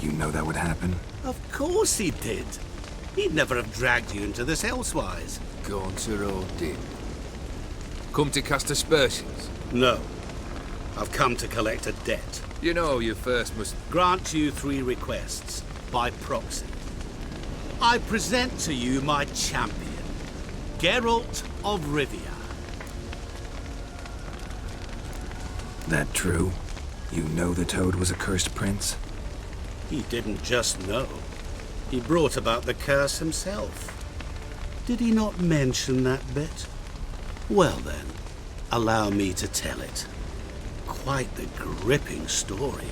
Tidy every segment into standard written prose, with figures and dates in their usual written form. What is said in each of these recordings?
You know that would happen? Of course he did. He'd never have dragged you into this elsewise. Gaunter Odin. Come to cast aspersions? No. I've come to collect a debt. You know you first must... Grant you 3 requests, by proxy. I present to you my champion, Geralt of Rivia. That true? You know the Toad was a cursed prince? He didn't just know. He brought about the curse himself. Did he not mention that bit? Well then, allow me to tell it. Quite the gripping story.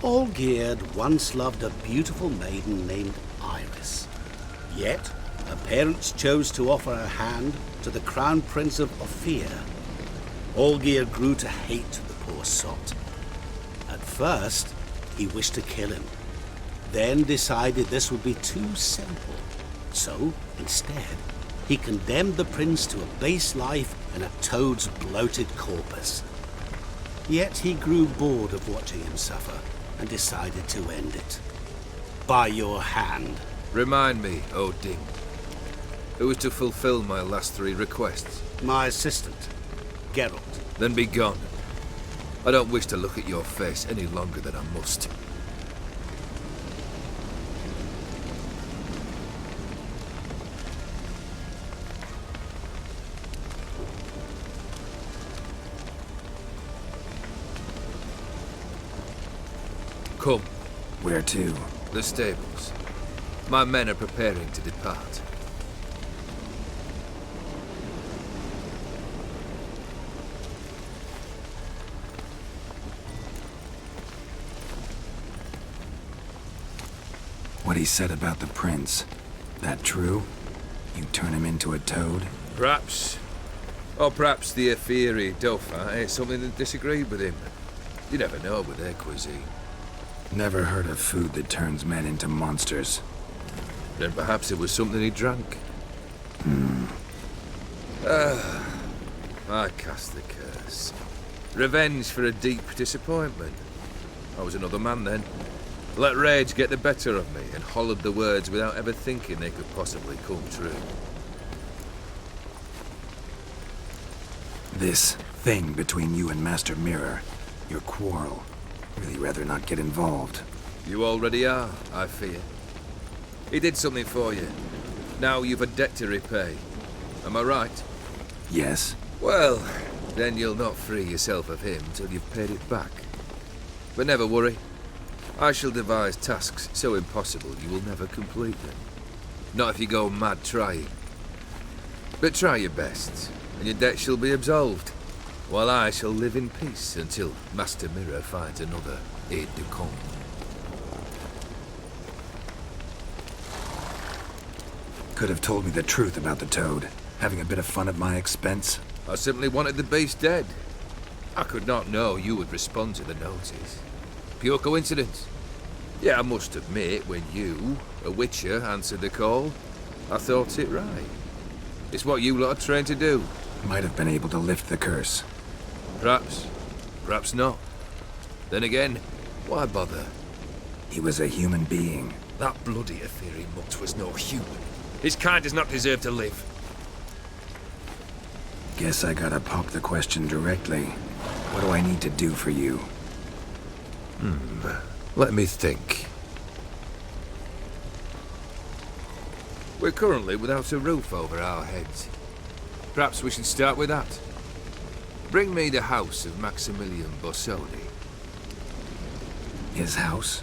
Olgierd once loved a beautiful maiden named Iris. Yet, her parents chose to offer her hand to the Crown Prince of Ophir. Olgierd grew to hate the poor sot. At first, he wished to kill him, then decided this would be too simple. So, instead, he condemned the prince to a base life in a toad's bloated corpus. Yet he grew bored of watching him suffer and decided to end it. By your hand. Remind me, Odin. Who is to fulfill my last 3 requests? My assistant, Geralt. Then be gone. I don't wish to look at your face any longer than I must. Come. Where to? The stables. My men are preparing to depart. What he said about the prince, that true? You turn him into a toad? Perhaps. Or perhaps the Ophiri Dauphin ate something that disagreed with him. You never know with their cuisine. Never heard of food that turns men into monsters. Then perhaps it was something he drank. I cast the curse. Revenge for a deep disappointment. I was another man then. Let rage get the better of me and hollered the words without ever thinking they could possibly come true. This thing between you and Master Mirror, your quarrel, really rather not get involved. You already are, I fear. He did something for you. Now you've a debt to repay. Am I right? Yes. Well, then you'll not free yourself of him till you've paid it back. But never worry. I shall devise tasks so impossible you will never complete them. Not if you go mad trying. But try your best, and your debt shall be absolved, while I shall live in peace until Master Mirror finds another aide-de-camp. Could have told me the truth about the Toad, having a bit of fun at my expense. I simply wanted the beast dead. I could not know you would respond to the notice. Pure coincidence. Yeah, I must admit, when you, a witcher, answered the call, I thought it right. It's what you lot are trained to do. Might have been able to lift the curse. Perhaps. Perhaps not. Then again, why bother? He was a human being. That bloody Ophiri mutt was no human. His kind does not deserve to live. Guess I gotta pop the question directly. What do I need to do for you? Let me think. We're currently without a roof over our heads. Perhaps we should start with that. Bring me the house of Maximilian Bossoni. His house?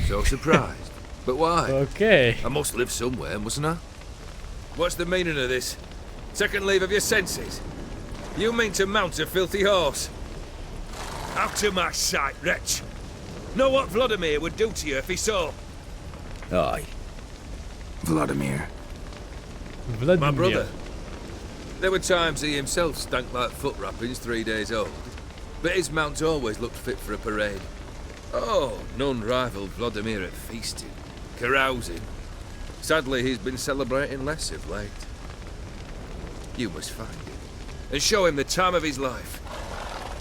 So surprised. But why? Okay. I must live somewhere, mustn't I? What's the meaning of this? Second leave of your senses? You mean to mount a filthy horse? Out of my sight, wretch! Know what Vladimir would do to you if he saw? Aye. Vladimir. Vladimir. My brother. There were times he himself stank like foot wrappings 3 days old, but his mount always looked fit for a parade. Oh, none rivaled Vladimir at feasting, carousing. Sadly, he's been celebrating less of late. You must find him, and show him the time of his life.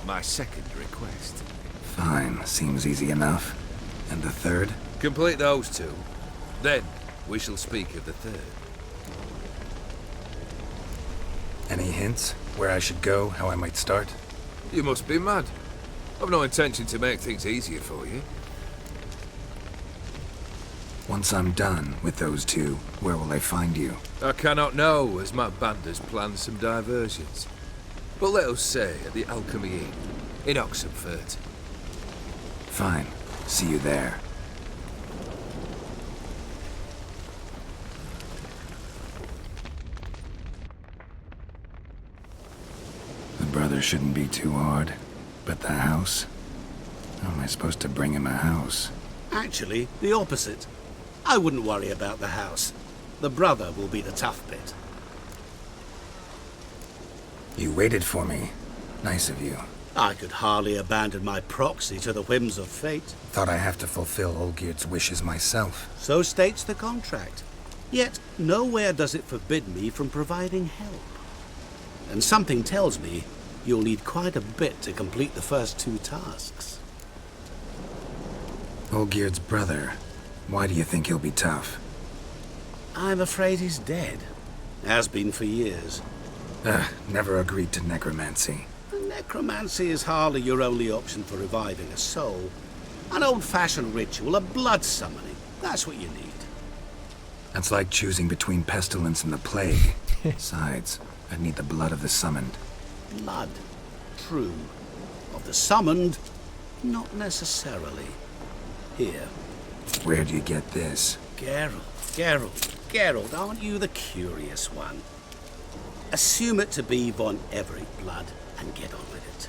My second request. Fine, seems easy enough. And the third? Complete those two. Then we shall speak of the third. Any hints? Where I should go? How I might start? You must be mad. I've no intention to make things easier for you. Once I'm done with those two, where will I find you? I cannot know, as my band has planned some diversions. But let us say at the Alchemy Inn, in Oxenfurt. Fine. See you there. The brother shouldn't be too hard. But the house? How am I supposed to bring him a house? Actually, the opposite. I wouldn't worry about the house. The brother will be the tough bit. You waited for me. Nice of you. I could hardly abandon my proxy to the whims of fate. Thought I have to fulfill Olgierd's wishes myself. So states the contract. Yet, nowhere does it forbid me from providing help. And something tells me you'll need quite a bit to complete the first two tasks. Olgierd's brother. Why do you think he'll be tough? I'm afraid he's dead. Has been for years. Never agreed to necromancy. Necromancy is hardly your only option for reviving a soul. An old-fashioned ritual, a blood summoning. That's what you need. That's like choosing between pestilence and the plague. Besides, I'd need the blood of the summoned. Blood. True. Of the summoned, not necessarily. Here. Where do you get this? Geralt, aren't you the curious one? Assume it to be Von Everett blood and get on with it.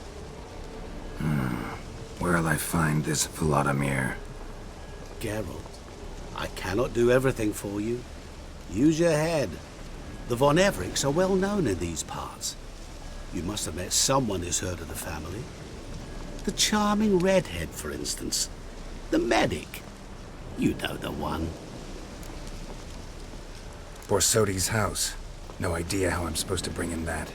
Where'll I find this Vladimir? Geralt, I cannot do everything for you. Use your head. The Von Evericks are well known in these parts. You must have met someone who's heard of the family. The charming redhead, for instance. The medic. You know the one. Borsodi's house. No idea how I'm supposed to bring in that.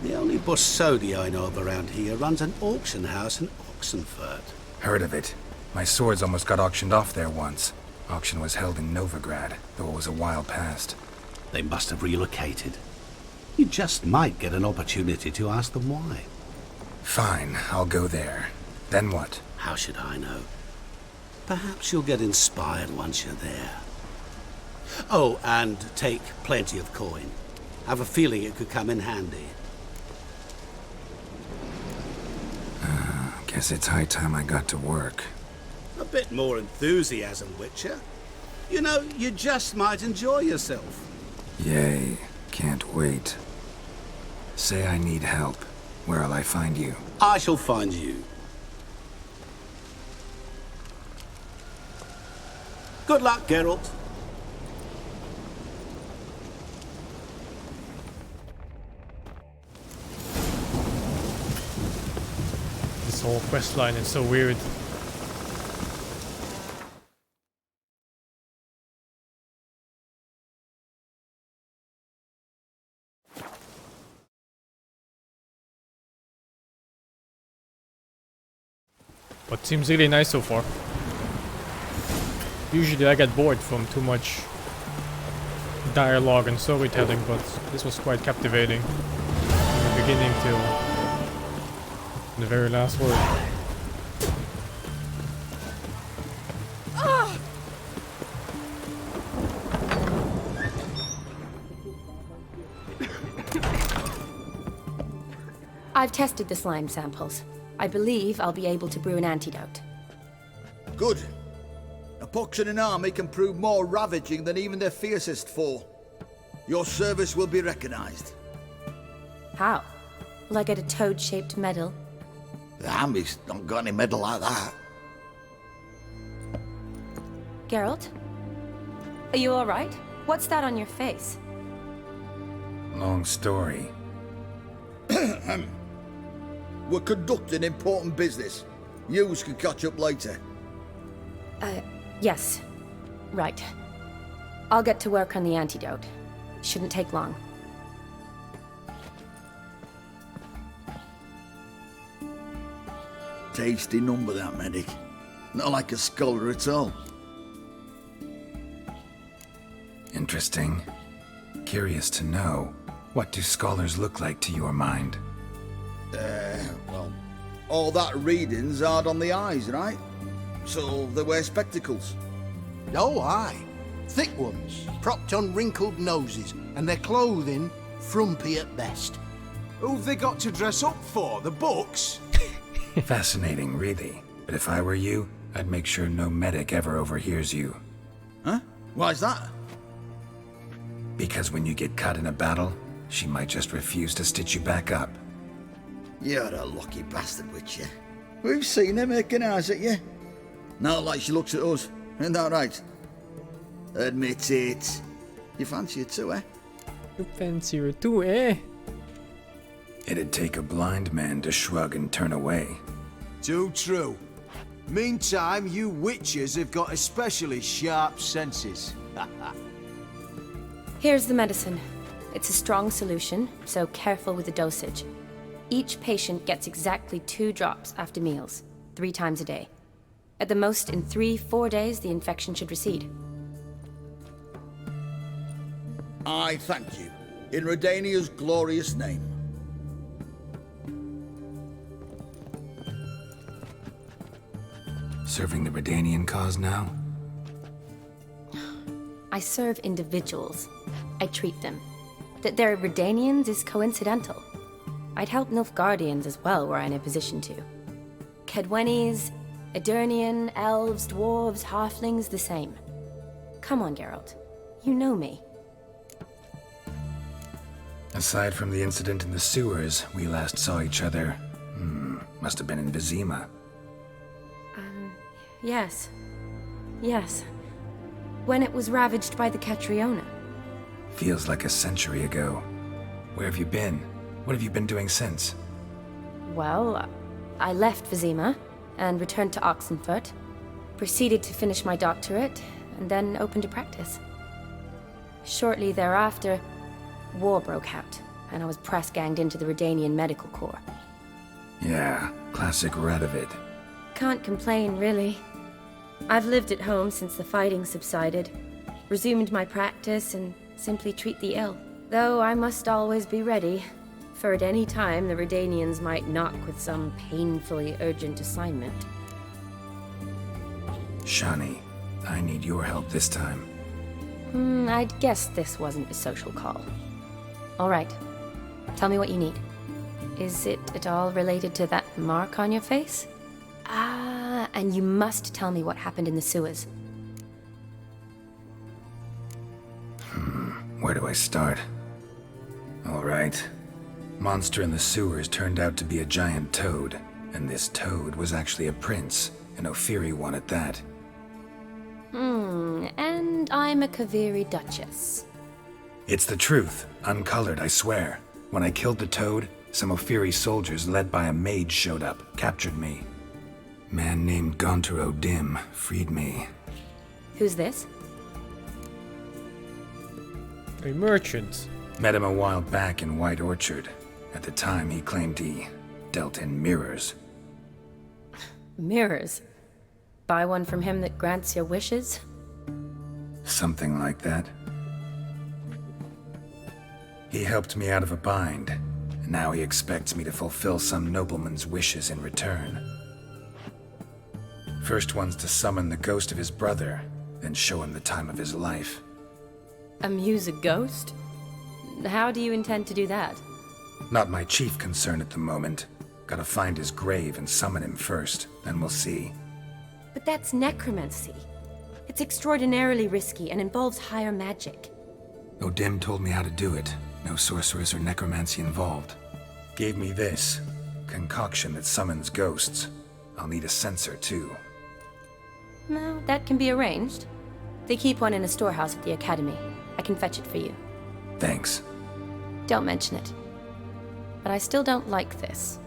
The only Borsodi I know of around here runs an auction house in Oxenfurt. Heard of it. My swords almost got auctioned off there once. Auction was held in Novigrad, though it was a while past. They must have relocated. You just might get an opportunity to ask them why. Fine, I'll go there. Then what? How should I know? Perhaps you'll get inspired once you're there. Oh, and take plenty of coin. Have a feeling it could come in handy. Guess it's high time I got to work. A bit more enthusiasm, Witcher. You know, you just might enjoy yourself. Yay, can't wait. Say I need help. Where'll I find you? I shall find you. Good luck, Geralt. This whole quest line is so weird. But seems really nice so far. Usually I get bored from too much dialogue and storytelling, but this was quite captivating. From the beginning till the very last word. I've tested the slime samples. I believe I'll be able to brew an antidote. Good. A pox in an army can prove more ravaging than even their fiercest foe. Your service will be recognized. How? Will I get a toad-shaped medal? The army's not got any medal like that. Geralt? Are you alright? What's that on your face? Long story. We're conducting important business. Yous can catch up later. Yes. Right. I'll get to work on the antidote. Shouldn't take long. Tasty number, that medic. Not like a scholar at all. Interesting. Curious to know, what do scholars look like to your mind? Well, all that reading's hard on the eyes, right? So they wear spectacles. Oh, aye. Thick ones, propped on wrinkled noses, and their clothing frumpy at best. Who've they got to dress up for? The books? Fascinating, really. But if I were you, I'd make sure no medic ever overhears you. Huh? Why's that? Because when you get cut in a battle, she might just refuse to stitch you back up. You're a lucky bastard, Witcher. We've seen her making eyes at you. Not like she looks at us. Isn't that right? Admit it. You fancy her too, eh? You fancy her too, eh? It'd take a blind man to shrug and turn away. Too true. Meantime, you witches have got especially sharp senses. Here's the medicine. It's a strong solution, so careful with the dosage. Each patient gets exactly 2 drops after meals, 3 times a day. At the most, in 3-4 days, the infection should recede. I thank you. In Redania's glorious name. Serving the Redanian cause now? I serve individuals. I treat them. That they're Redanians is coincidental. I'd help Nilfgaardians as well were I in a position to. Kedwenis, Edirnian, elves, dwarves, halflings, the same. Come on, Geralt. You know me. Aside from the incident in the sewers, we last saw each other. Must have been in Vizima. Yes. Yes. When it was ravaged by the Catriona. Feels like a century ago. Where have you been? What have you been doing since? Well, I left Vizima and returned to Oxenfurt. Proceeded to finish my doctorate, and then opened a practice. Shortly thereafter, war broke out, and I was press-ganged into the Redanian Medical Corps. Yeah, classic Radovid. Can't complain, really. I've lived at home since the fighting subsided, resumed my practice, and simply treat the ill. Though I must always be ready, for at any time the Redanians might knock with some painfully urgent assignment. Shani, I need your help this time. I'd guess this wasn't a social call. All right. Tell me what you need. Is it at all related to that mark on your face? Ah, and you must tell me what happened in the sewers. Where do I start? All right. Monster in the sewers turned out to be a giant toad, and this toad was actually a prince, an Ophiri one at that. And I'm a Kaviri Duchess. It's the truth, uncolored, I swear. When I killed the toad, some Ophiri soldiers led by a mage showed up, captured me. Man named Gontaro Dim freed me. Who's this? A merchant. Met him a while back in White Orchard. At the time, he claimed he dealt in mirrors. Mirrors. Buy one from him that grants your wishes? Something like that. He helped me out of a bind, and now he expects me to fulfill some nobleman's wishes in return. First one's to summon the ghost of his brother, then show him the time of his life. Amuse a ghost? How do you intend to do that? Not my chief concern at the moment. Gotta find his grave and summon him first, then we'll see. But that's necromancy. It's extraordinarily risky and involves higher magic. Odim told me how to do it. No sorceress or necromancy involved. Gave me this concoction that summons ghosts. I'll need a censer, too. No, that can be arranged. They keep one in a storehouse at the academy. I can fetch it for you. Thanks. Don't mention it. But I still don't like this.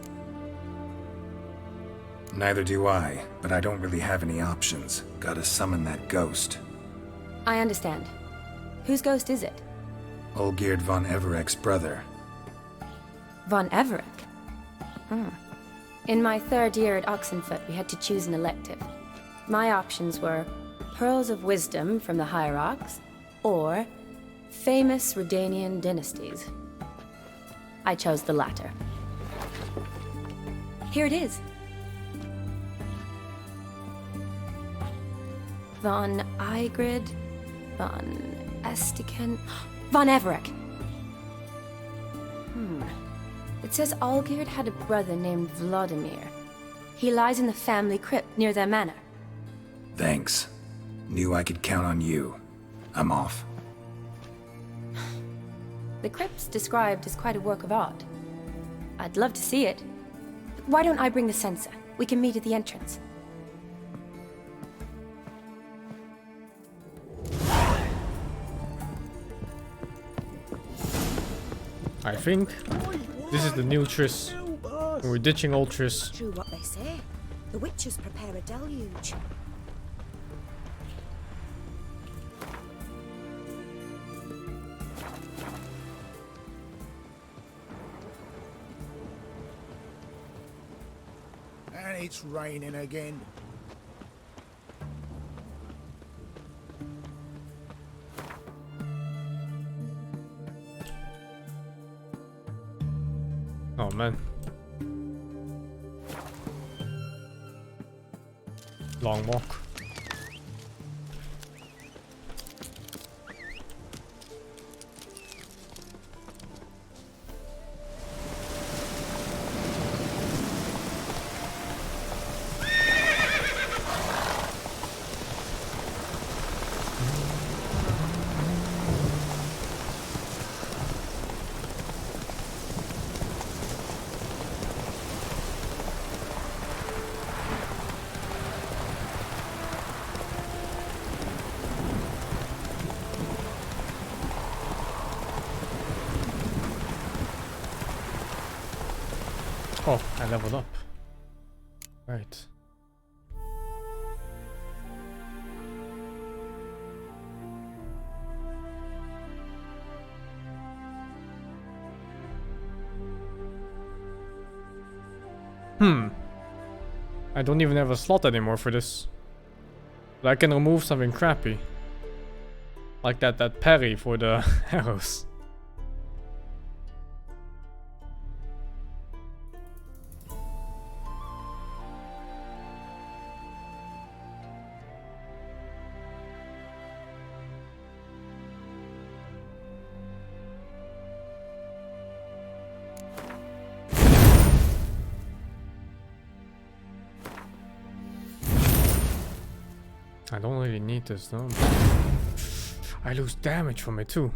Neither do I, but I don't really have any options. Gotta summon that ghost. I understand. Whose ghost is it? Olgierd von Everek's brother. Von Everek? In my 3rd year at Oxenfurt, we had to choose an elective. My options were pearls of wisdom from the Hierarchs or famous Redanian dynasties. I chose the latter. Here it is. Von Igrid, Von Estiken, Von Everett. It says Olgierd had a brother named Vladimir. He lies in the family crypt near their manor. Thanks. Knew I could count on you. I'm off. The crypt's described as quite a work of art. I'd love to see it. Why don't I bring the censer? We can meet at the entrance. I think this is the new Triss. We're ditching old Triss. True what they say. The witches prepare a deluge. And it's raining again. Oh man. Long walk. Oh, I leveled up. Right. I don't even have a slot anymore for this. But I can remove something crappy. Like that parry for the arrows. I don't really need this though. I lose damage from it too.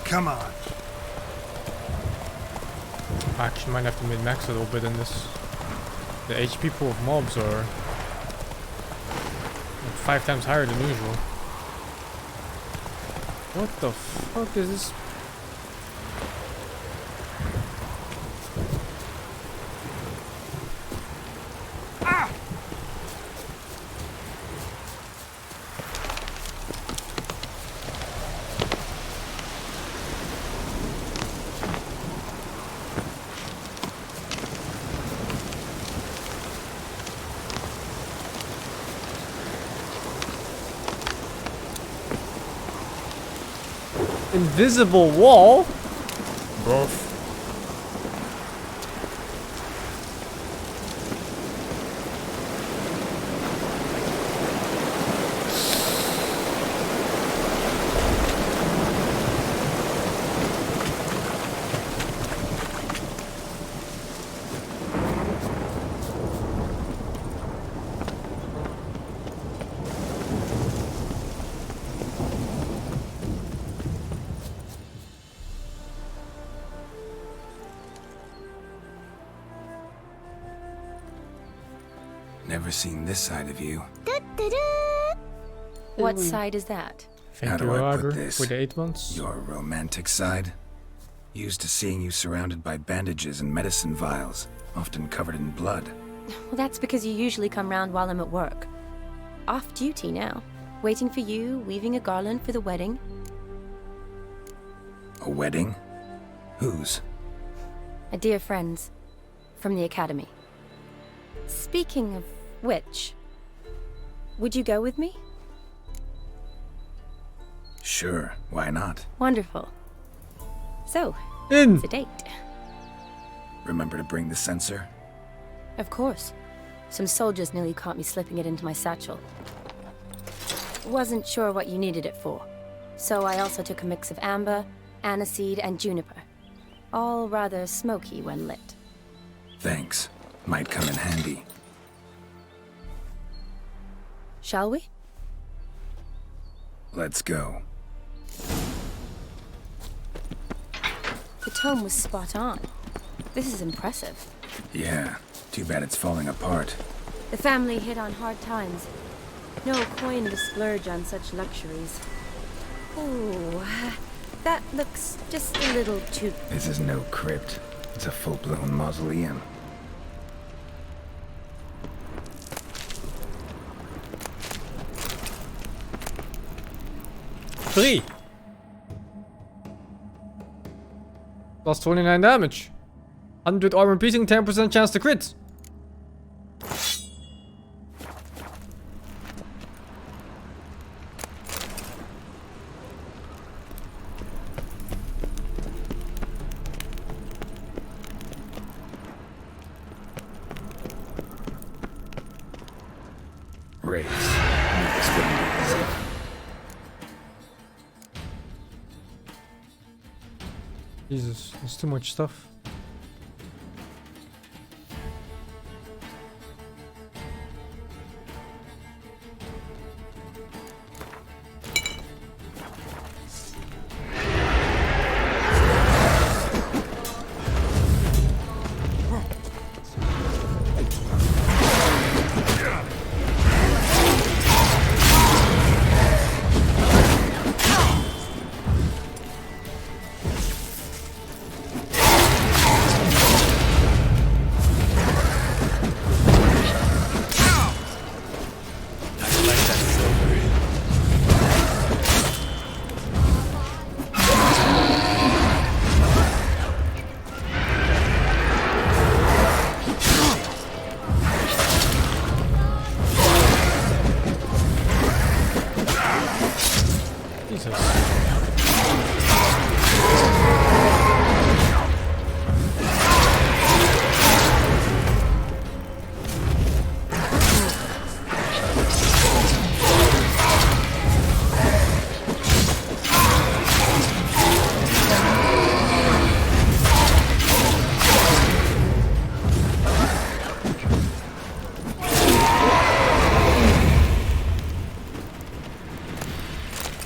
Come on. I actually might have to min-max a little bit in this. The HP pool of mobs are like 5 times higher than usual. What the fuck is this? Invisible wall? Both. Never seen this side of you. What side is that? How Thank do you, I put Agar, this? for the 8 months. Your romantic side? Used to seeing you surrounded by bandages and medicine vials, often covered in blood. Well, that's because you usually come round while I'm at work. Off duty now. Waiting for you, weaving a garland for the wedding. A wedding? Whose? A dear friend's. From the academy. Speaking of which, would you go with me? Sure, why not? Wonderful. So, In. it's a date. Remember to bring the censer? Of course. Some soldiers nearly caught me slipping it into my satchel. Wasn't sure what you needed it for, so I also took a mix of amber, aniseed, and juniper. All rather smoky when lit. Thanks. Might come in handy. Shall we? Let's go. The tome was spot on. This is impressive. Yeah, too bad it's falling apart. The family hit on hard times. No coin to splurge on such luxuries. Oh, that looks just a little too... This is no crypt. It's a full-blown mausoleum. Three. Plus 29 damage. 100 armor piercing, 10% chance to crit. Race. This wouldn't be easy. Jesus, there's too much stuff.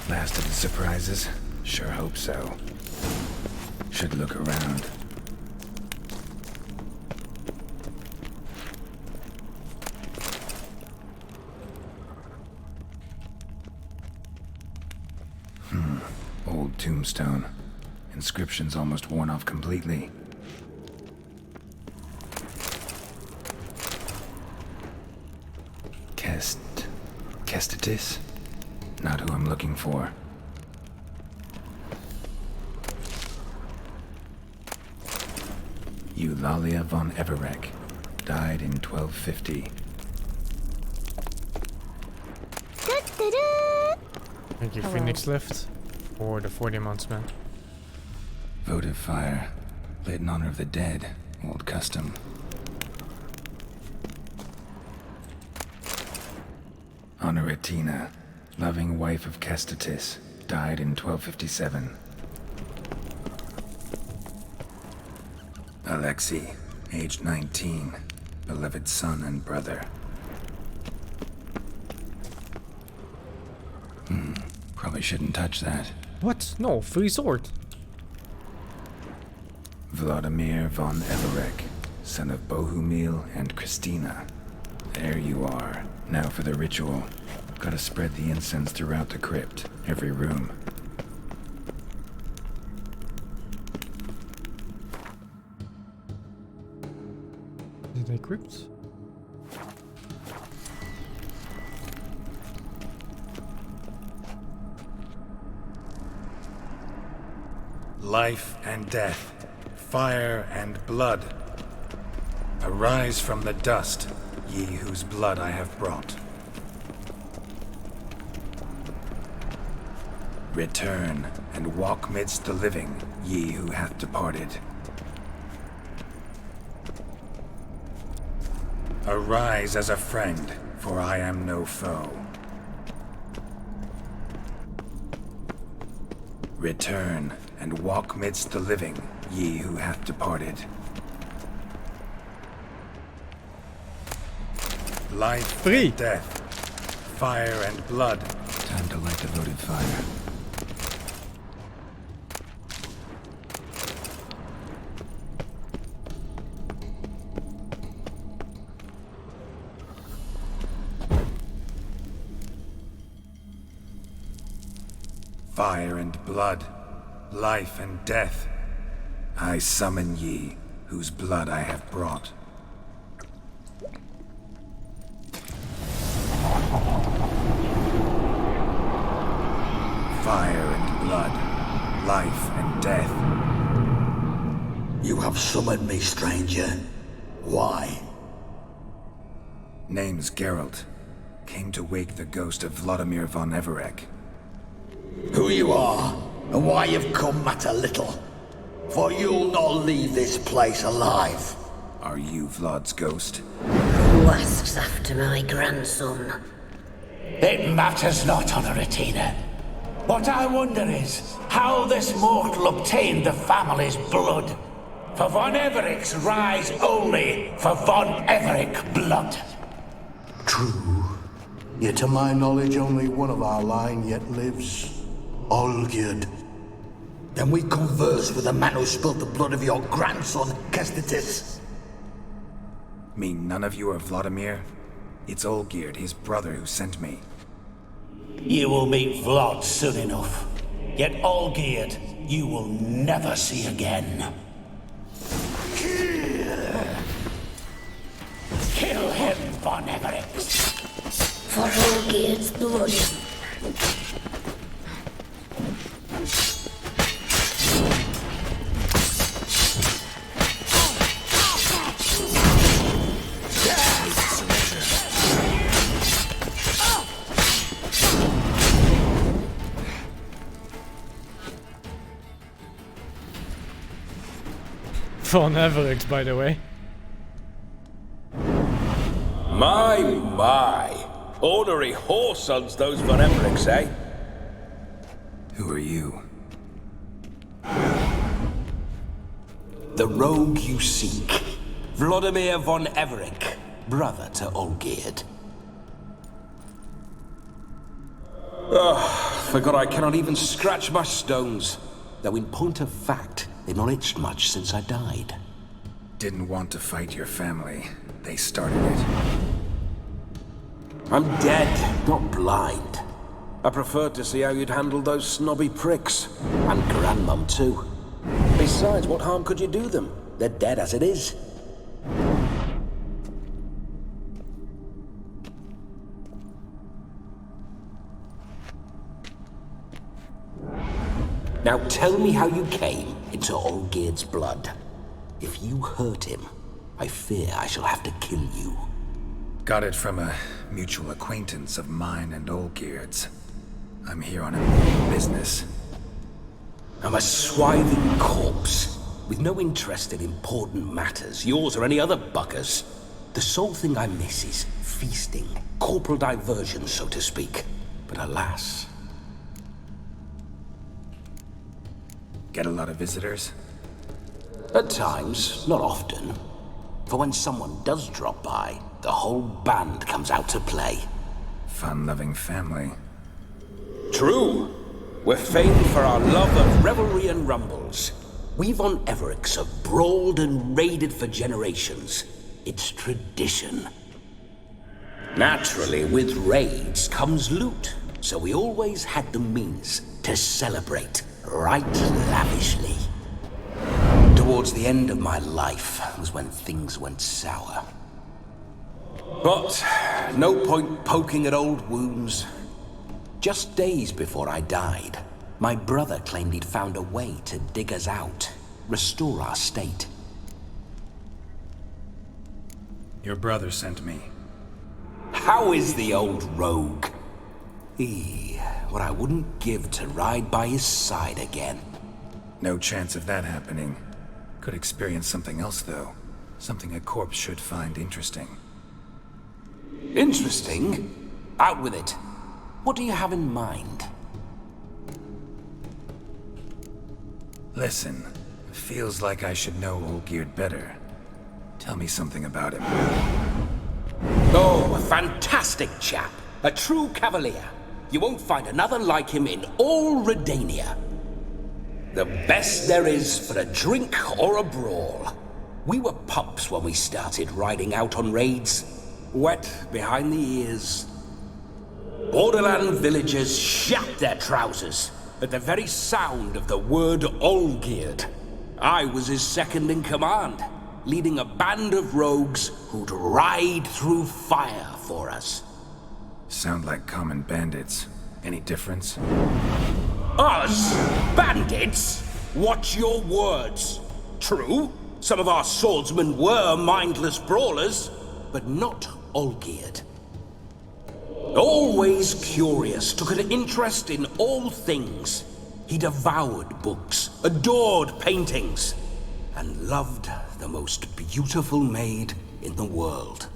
Last of the surprises? Sure hope so. Should look around. Old tombstone. Inscription's almost worn off completely. Kestitis? Not who I'm looking for. Eulalia von Everek. Died in 1250. Thank you, Hello. Phoenix Lift, for the 40 months, man. Votive fire. Lit in honor of the dead. Old custom. Honoratina. Loving wife of Kestitis. Died in 1257. Alexei. Aged 19. Beloved son and brother. Probably shouldn't touch that. What? No, free sword. Vladimir von Everek, son of Bohumil and Christina. There you are. Now for the ritual. Gotta spread the incense throughout the crypt, every room. Is it equipped? Life and death, fire and blood. Arise from the dust, ye whose blood I have brought. Return and walk midst the living, ye who hath departed. Arise as a friend, for I am no foe. Return and walk midst the living, ye who hath departed. Life and death, fire and blood. Time to light the votive fire. Fire and blood, life and death. I summon ye, whose blood I have brought. Fire and blood, life and death. You have summoned me, stranger. Why? Name's Geralt. Came to wake the ghost of Vladimir von Everec. Who you are, and why you've come matter little. For you'll not leave this place alive. Are you Vlad's ghost? Who asks after my grandson? It matters not, Honoratina. What I wonder is how this mortal obtained the family's blood. For von Everic's rise only for von Everec blood. True. Yet to my knowledge, only one of our line yet lives. Olgierd. Then we converse with the man who spilled the blood of your grandson, Kestitis. Mean none of you are Vladimir? It's Olgierd, his brother, who sent me. You will meet Vlad soon enough. Yet Olgierd, you will never see again. Kill him, von Everec. For Olgierd's blood. Von Everec, by the way. My. Ornery whoresons, those von Everecs, eh? Who are you? The rogue you seek. Vladimir von Everec, brother to Olgierd. Forgot I cannot even scratch my stones. Though in point of fact, they've not itched much since I died. Didn't want to fight your family. They started it. I'm dead, not blind. I preferred to see how you'd handle those snobby pricks. And Grandmum too. Besides, what harm could you do them? They're dead as it is. Now tell me how you came into Olgierd's blood. If you hurt him, I fear I shall have to kill you. Got it from a mutual acquaintance of mine and Olgierd's. I'm here on a business. I'm a swiving corpse, with no interest in important matters, yours or any other buggers. The sole thing I miss is feasting, corporal diversion, so to speak. But alas... Get a lot of visitors? At times, not often. For when someone does drop by, the whole band comes out to play. Fun-loving family. True. We're famed for our love of Revelry and rumbles. We von Everecs have brawled and raided for generations. It's tradition. Naturally, with raids comes loot, so we always had the means to celebrate right lavishly. towards the end of my life was when things went sour. But no point poking at old wounds. Just days before I died, my brother claimed he'd found a way to dig us out, restore our state. Your brother sent me. How is the old rogue? What I wouldn't give to ride by his side again. No chance of that happening. Could experience something else, though. Something a corpse should find interesting. Interesting? Out with it. What do you have in mind? Listen, feels like I should know Olgierd better. Tell me something about him. Oh, a fantastic chap. A true cavalier. You won't find another like him in all Redania. The best there is for a drink or a brawl. We were pups when we started riding out on raids. Wet behind the ears. Borderland villagers shat their trousers at the very sound of the word Olgierd. I was his second in command, leading a band of rogues who'd ride through fire for us. Sound like common bandits. Any difference? Us? Bandits? Watch your words. True, some of our swordsmen were mindless brawlers, but not Olgierd. Always curious, took an interest in all things. He devoured books, adored paintings, and loved the most beautiful maid in the world.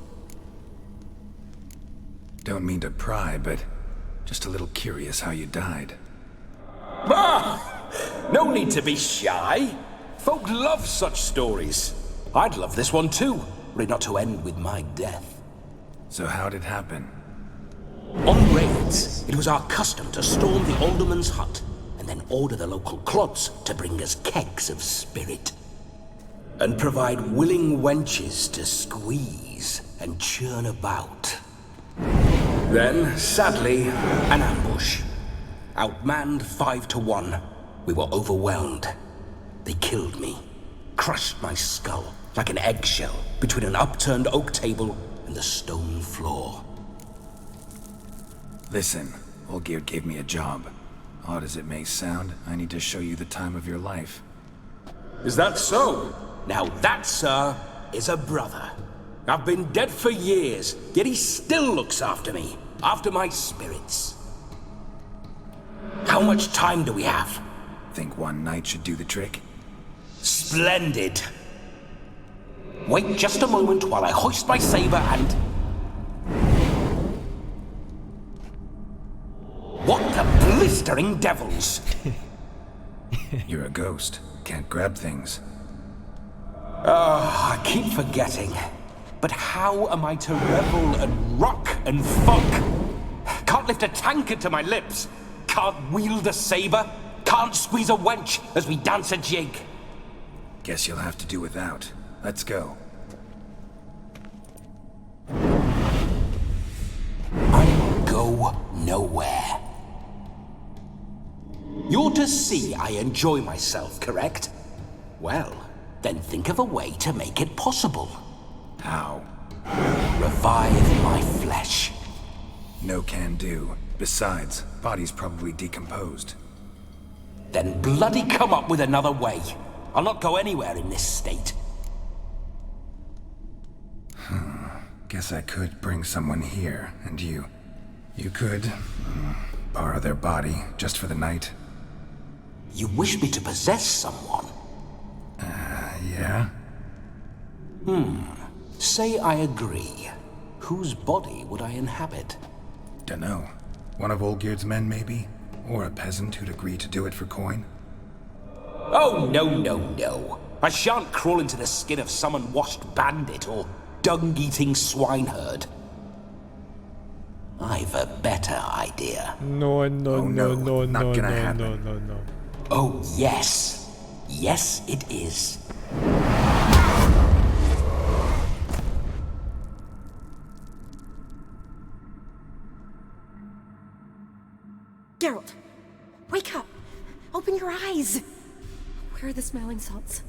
Don't mean to pry, but just a little curious how you died. No need to be shy. Folk love such stories. I'd love this one too, were it not to end with my death. So how'd it happen? On raids, it was our custom to storm the alderman's hut, and then order the local clods to bring us kegs of spirit. And provide willing wenches to squeeze and churn about. Then, sadly, an ambush. Outmanned 5-1, we were overwhelmed. They killed me, crushed my skull like an eggshell between an upturned oak table and the stone floor. Listen, Olgierd gave me a job. Odd as it may sound, I need to show you the time of your life. Is that so? Now that, sir, is a brother. I've been dead for years, yet he still looks after me, after my spirits. How much time do we have? Think one night should do the trick? Splendid. Wait just a moment while I hoist my saber and... What the blistering devils? You're a ghost. Can't grab things. I keep forgetting. But how am I to revel and rock and fuck? Can't lift a tankard to my lips. Can't wield a saber. Can't squeeze a wench as we dance a jig. Guess you'll have to do without. Let's go. I will go nowhere. You're to see I enjoy myself, correct? Well, then think of a way to make it possible. How? Revive my flesh. No can do. Besides, body's probably decomposed. Then bloody come up with another way. I'll not go anywhere in this state. Guess I could bring someone here, and you could borrow their body just for the night. You wish me to possess someone? Yeah? Say I agree. Whose body would I inhabit? Dunno. One of Olgierd's men, maybe? Or a peasant who'd agree to do it for coin? Oh, no. I shan't crawl into the skin of some unwashed bandit or dung-eating swineherd. I've a better idea. No. Not gonna happen. No. Oh, yes. Yes, it is. Geralt, wake up. Open your eyes. Where are the smelling salts?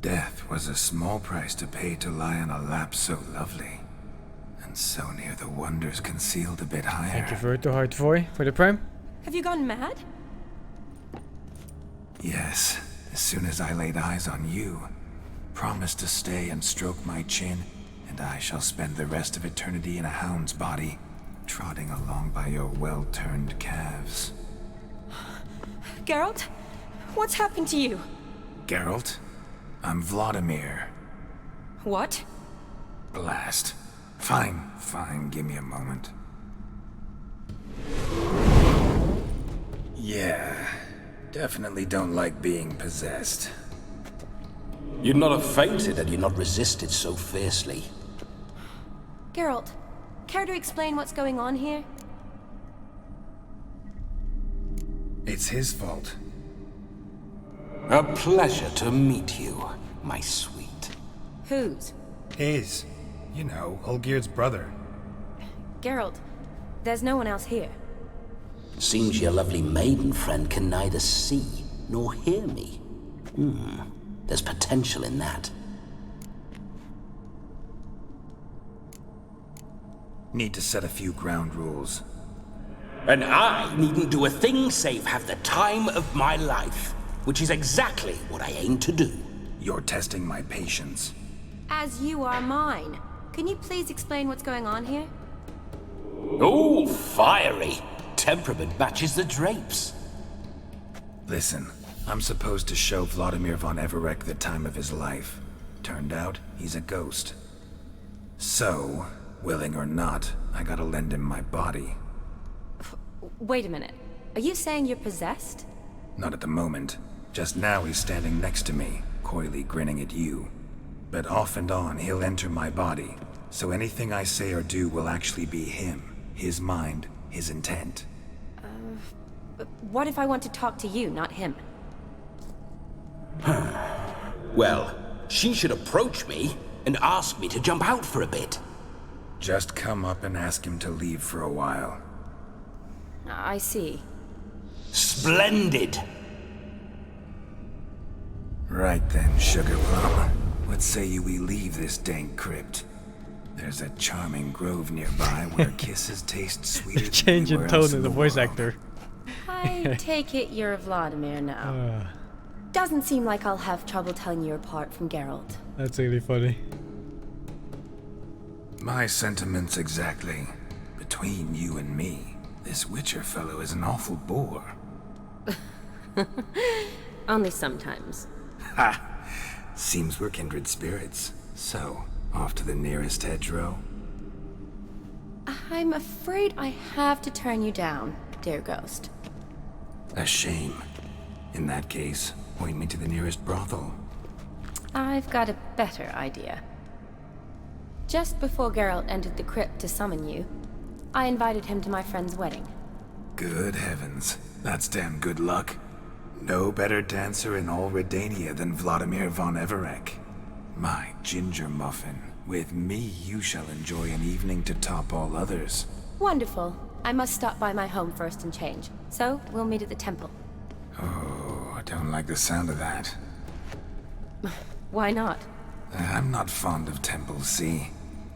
Death was a small price to pay to lie on a lap so lovely, and so near the wonders concealed a bit higher. Thank you for the hard voice for the prime. Have you gone mad? Yes, as soon as I laid eyes on you, promise to stay and stroke my chin, and I shall spend the rest of eternity in a hound's body, trotting along by your well-turned calves. Geralt? What's happened to you? Geralt? I'm Vladimir. What? Blast. Fine, give me a moment. Yeah, definitely don't like being possessed. You'd not have fainted had you not resisted so fiercely. Geralt, care to explain what's going on here? It's his fault. A pleasure to meet you, my sweet. Whose? His. You know, Olgerd's brother. Geralt, there's no one else here. Seems your lovely maiden friend can neither see nor hear me. There's potential in that. Need to set a few ground rules. And I needn't do a thing save have the time of my life, which is exactly what I aim to do. You're testing my patience. As you are mine. Can you please explain what's going on here? Oh, fiery. Temperament matches the drapes. Listen, I'm supposed to show Vladimir von Everec the time of his life. Turned out, he's a ghost. So, willing or not, I gotta lend him my body. Wait a minute. Are you saying you're possessed? Not at the moment. Just now he's standing next to me, coyly grinning at you. But off and on, he'll enter my body. So anything I say or do will actually be him. His mind, his intent. What if I want to talk to you, not him? Well, she should approach me and ask me to jump out for a bit. Just come up and ask him to leave for a while. I see. Splendid! Right then, Sugar Plum. What say you we leave this dank crypt? There's a charming grove nearby where kisses taste sweeter Change in than tone of the voice actor. I take it you're Vladimir now. Doesn't seem like I'll have trouble telling you apart from Geralt. That's really funny. My sentiments exactly. Between you and me, this Witcher fellow is an awful bore. Only sometimes. Ha! Seems we're kindred spirits. So, off to the nearest hedgerow? I'm afraid I have to turn you down, dear ghost. A shame. In that case, point me to the nearest brothel. I've got a better idea. Just before Geralt entered the crypt to summon you, I invited him to my friend's wedding. Good heavens. That's damn good luck. No better dancer in all Redania than Vladimir von Everec. My ginger muffin. With me, you shall enjoy an evening to top all others. Wonderful. I must stop by my home first and change. So, we'll meet at the temple. Oh, I don't like the sound of that. Why not? I'm not fond of temples, see?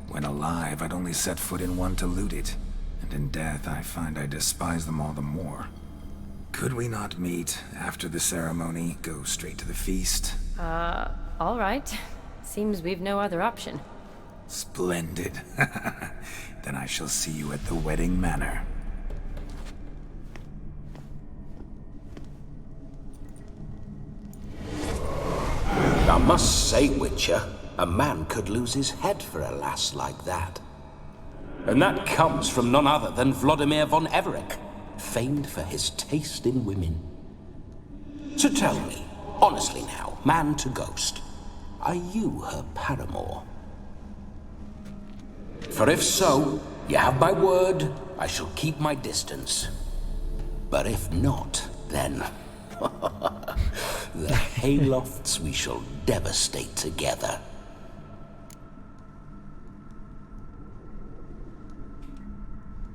When alive, I'd only set foot in one to loot it. And in death, I find I despise them all the more. Could we not meet after the ceremony, go straight to the feast? All right. Seems we've no other option. Splendid. Then I shall see you at the wedding manor. I must say, Witcher, a man could lose his head for a lass like that. And that comes from none other than Vladimir von Everec, famed for his taste in women. So tell me, honestly now, man to ghost, are you her paramour? For if so, you have my word, I shall keep my distance. But if not, then the haylofts we shall devastate together.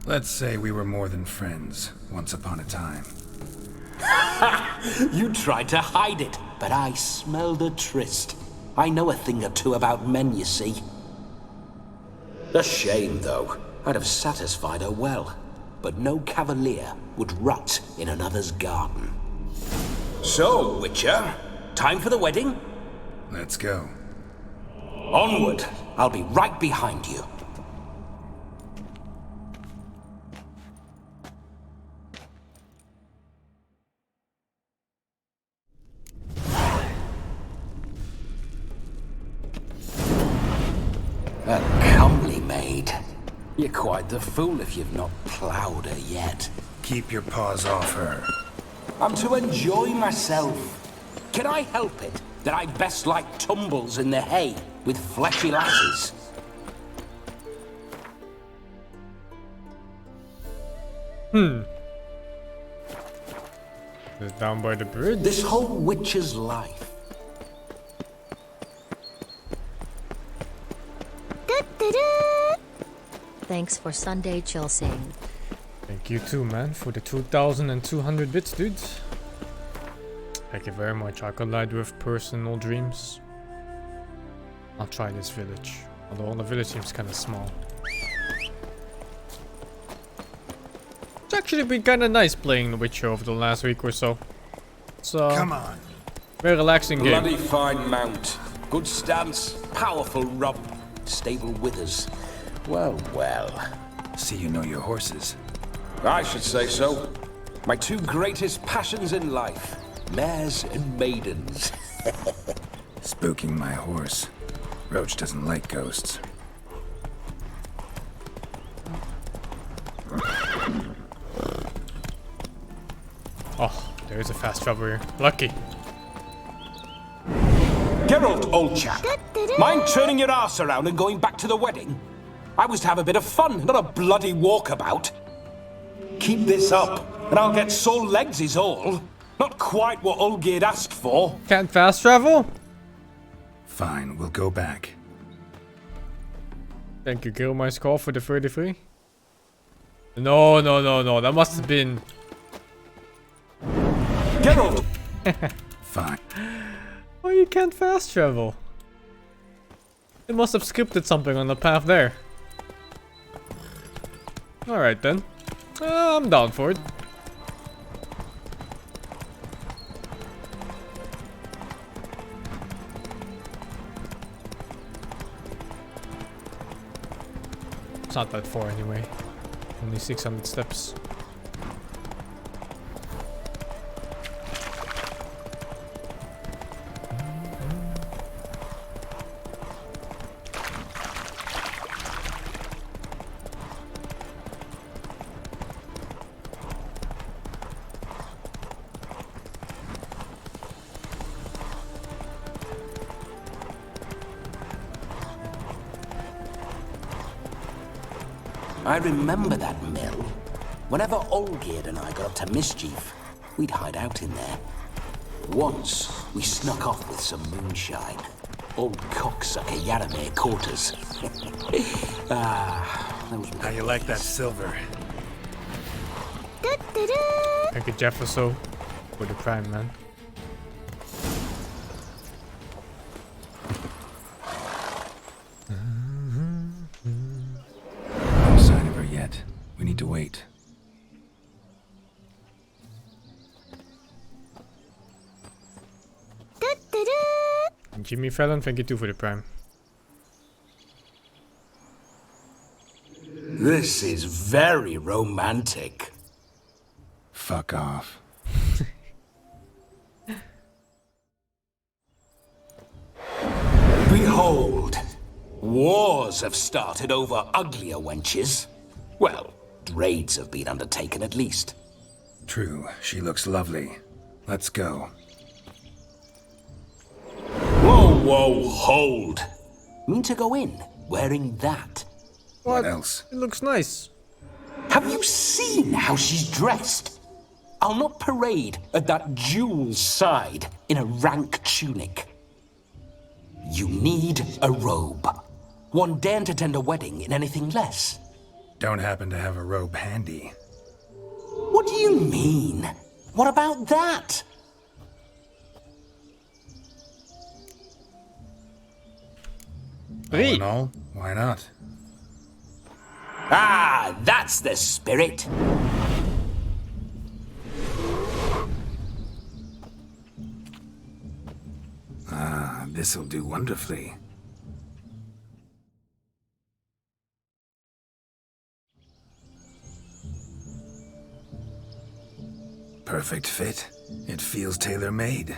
Let's say we were more than friends, once upon a time. You tried to hide it, but I smelled a tryst. I know a thing or two about men, you see. A shame, though. I'd have satisfied her well. But no cavalier would rut in another's garden. So, Witcher, time for the wedding? Let's go. Onward. I'll be right behind you. A comely maid. You're quite the fool if you've not ploughed her yet. Keep your paws off her. I'm to enjoy myself. Can I help it that I best like tumbles in the hay with fleshy lasses? It's down by the bridge. This whole witch's life. Thanks for Sunday Chelsing. Thank you too, man, for the 2,200 bits, dude. Thank you very much. I collide with personal dreams. I'll try this village. Although the village seems kind of small. It's actually been kind of nice playing The Witcher over the last week or so. So, come on. Very relaxing game. Bloody fine mount. Good stance. Powerful rump. Stable withers. Well, well. See you know your horses. I should say so. My two greatest passions in life. Mares and maidens. Spooking my horse. Roach doesn't like ghosts. Oh, there's a fast travel here. Lucky. Geralt, old chap. Mind turning your arse around and going back to the wedding? I was to have a bit of fun, not a bloody walkabout. Keep this up, and I'll get sore legs is all. Not quite what Olgierd asked for. Can't fast travel? Fine, we'll go back. Thank you, Gilmei's call for the 33. No, that must have been... Geralt! Fine. Oh, you can't fast travel. It must have scripted something on the path there. Alright then. I'm down for it. It's not that far anyway. Only 600 steps. I remember that mill. Whenever Olgierd and I got up to mischief, we'd hide out in there. Once, we snuck off with some moonshine. Old cocksucker Yaramir caught us. Those How you like that silver? Thank you, Jefferson, for the prime, man. No sign of her yet. We need to wait. And Jimmy Fallon, thank you too for the prime. This is very romantic. Fuck off. Behold, wars have started over uglier wenches. Well, raids have been undertaken at least. True, she looks lovely. Let's go. Whoa, hold. Mean to go in wearing that? What else? It looks nice. Have you seen how she's dressed? I'll not parade at that jewel's side in a rank tunic. You need a robe. One daren't attend a wedding in anything less. Don't happen to have a robe handy. What do you mean? What about that? All in all, why not? Ah, that's the spirit. Ah, this'll do wonderfully. Perfect fit. It feels tailor-made.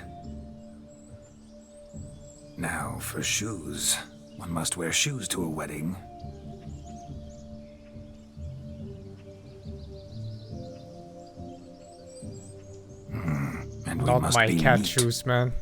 Now for shoes. One must wear shoes to a wedding. And we Not must my be cat neat. shoes, man.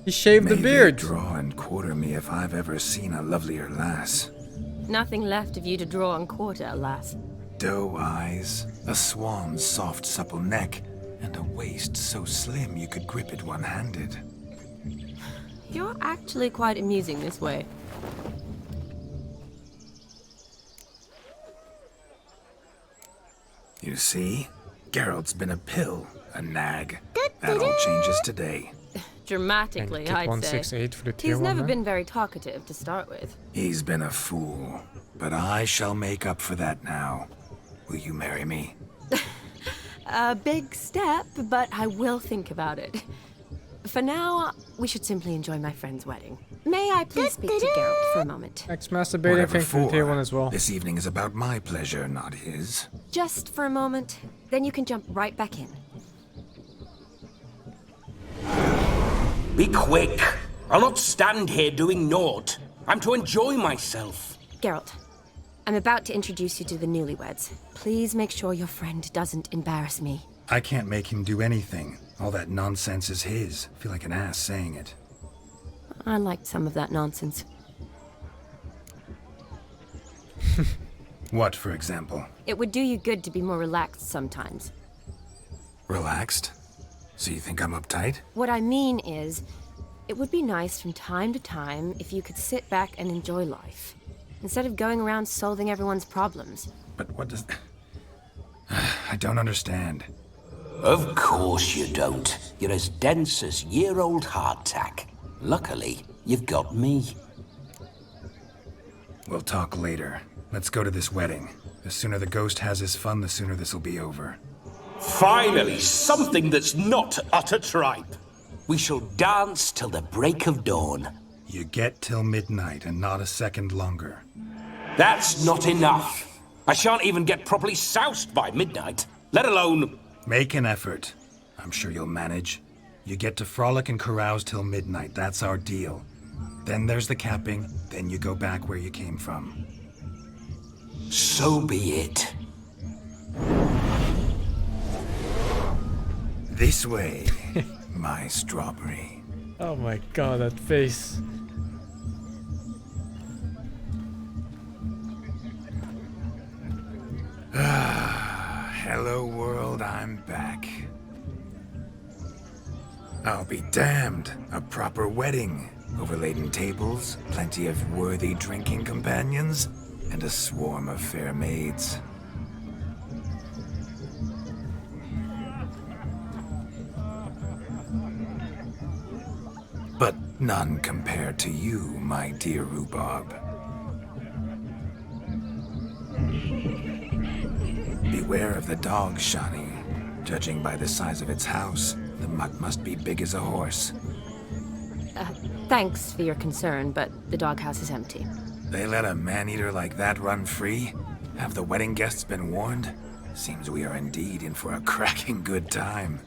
He shaved the May beard. they draw and quarter me if I've ever seen a lovelier lass. Nothing left of you to draw and quarter, alas. Doe eyes, a swan's soft supple neck, and a waist so slim you could grip it one-handed. You're actually quite amusing this way. You see? Geralt's been a pill, a nag. That all changes today. Dramatically, And I'd say. 168 for the tier He's never one, been very talkative to start with. He's been a fool, but I shall make up for that now. Will you marry me? A big step, but I will think about it. For now, we should simply enjoy my friend's wedding. May I please speak to Geralt for a moment? Next masturbating Whatever thing for the tier for. 1 as well. This evening is about my pleasure, not his. Just for a moment, then you can jump right back in. Be quick. I'll not stand here doing naught. I'm to enjoy myself. Geralt, I'm about to introduce you to the newlyweds. Please make sure your friend doesn't embarrass me. I can't make him do anything. All that nonsense is his. I feel like an ass saying it. I liked some of that nonsense. What, for example? It would do you good to be more relaxed sometimes. Relaxed? So you think I'm uptight? What I mean is, it would be nice from time to time if you could sit back and enjoy life, instead of going around solving everyone's problems. But what does... I don't understand. Of course you don't. You're as dense as year-old hardtack. Luckily, you've got me. We'll talk later. Let's go to this wedding. The sooner the ghost has his fun, the sooner this'll be over. Finally, something that's not utter tripe. We shall dance till the break of dawn. You get till midnight and not a second longer. That's not enough. I shan't even get properly soused by midnight, let alone... Make an effort. I'm sure you'll manage. You get to frolic and carouse till midnight. That's our deal. Then there's the capping. Then you go back where you came from. So be it. This way, my strawberry. Oh my god, that face. Hello world, I'm back. I'll be damned. A proper wedding. Overladen tables, plenty of worthy drinking companions, and a swarm of fair maids. But none compared to you, my dear rhubarb. Beware of the dog, Shani. Judging by the size of its house, the mutt must be big as a horse. Thanks for your concern, but the doghouse is empty. They let a man-eater like that run free? Have the wedding guests been warned? Seems we are indeed in for a cracking good time.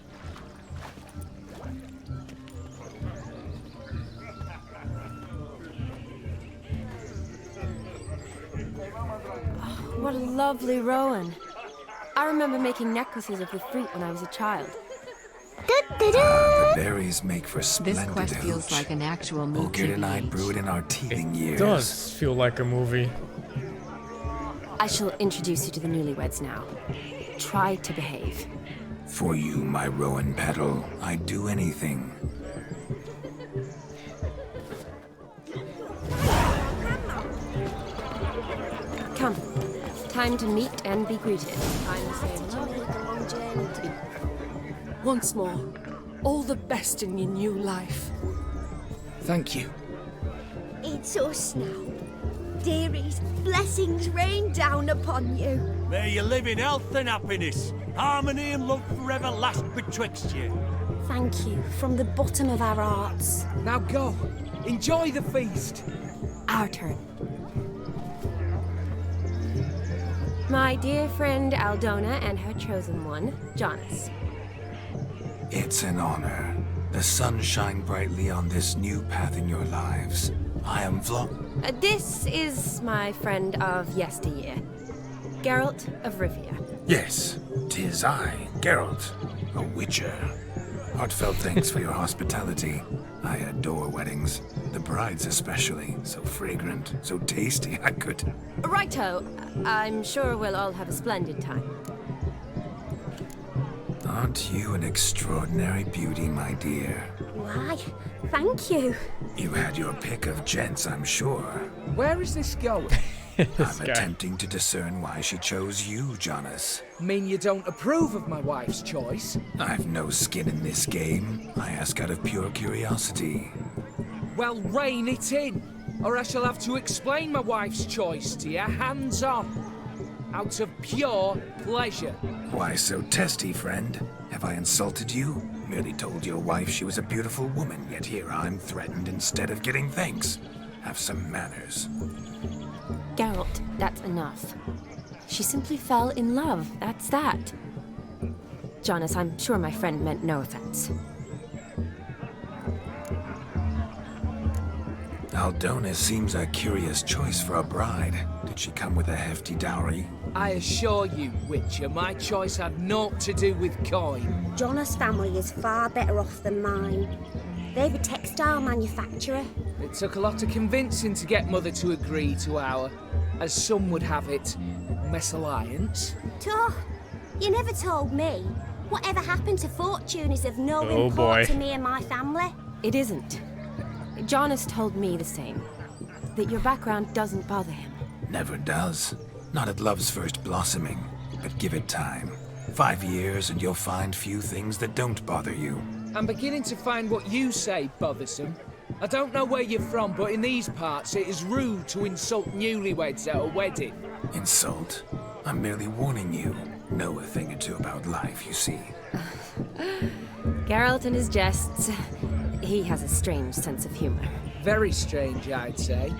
What a lovely rowan. I remember making necklaces of the fruit when I was a child. The berries make for splendid This quest feels hooch. like an actual movie. Olgerd and I brewed in our teething years. Does feel like a movie. I shall introduce you to the newlyweds now. Try to behave. For you, my rowan petal, I'd do anything. Come. Time to meet and be greeted. Time to say hello. Once more, all the best in your new life. Thank you. It's us now. Dearies, blessings rain down upon you. May you live in health and happiness. Harmony and love forever last betwixt you. Thank you from the bottom of our hearts. Now go. Enjoy the feast. Our turn. My dear friend Aldona and her chosen one, Jonas. It's an honor. The sun shine brightly on this new path in your lives. I am This is my friend of yesteryear, Geralt of Rivia. Yes, 'tis I, Geralt, a witcher. Heartfelt thanks for your hospitality. I adore weddings. The brides especially. So fragrant, so tasty, I could... Righto. I'm sure we'll all have a splendid time. Aren't you an extraordinary beauty, my dear? Why, thank you. You had your pick of gents, I'm sure. Where is this going? I'm attempting to discern why she chose you, Jonas. Mean you don't approve of my wife's choice? I've no skin in this game. I ask out of pure curiosity. Well, rein it in, or I shall have to explain my wife's choice to you hands-on. Out of pure pleasure. Why so testy, friend? Have I insulted you? Merely told your wife she was a beautiful woman, yet here I'm threatened instead of getting thanks. Have some manners. Geralt, that's enough. She simply fell in love, that's that. Jonas, I'm sure my friend meant no offense. Aldona seems a curious choice for a bride. Did she come with a hefty dowry? I assure you, Witcher, my choice had naught to do with coin. Jonas' family is far better off than mine. They're a textile manufacturer. It took a lot of convincing to get Mother to agree to our, as some would have it, mésalliance. Tuh, you never told me. Whatever happened to fortune is of no import to me and my family. It isn't. Jonas told me the same. That your background doesn't bother him. Never does. Not at love's first blossoming. But give it time. 5 years and you'll find few things that don't bother you. I'm beginning to find what you say bothersome. I don't know where you're from, but in these parts it is rude to insult newlyweds at a wedding. Insult? I'm merely warning you. Know a thing or two about life, you see. Geralt and his jests. He has a strange sense of humor. Very strange, I'd say.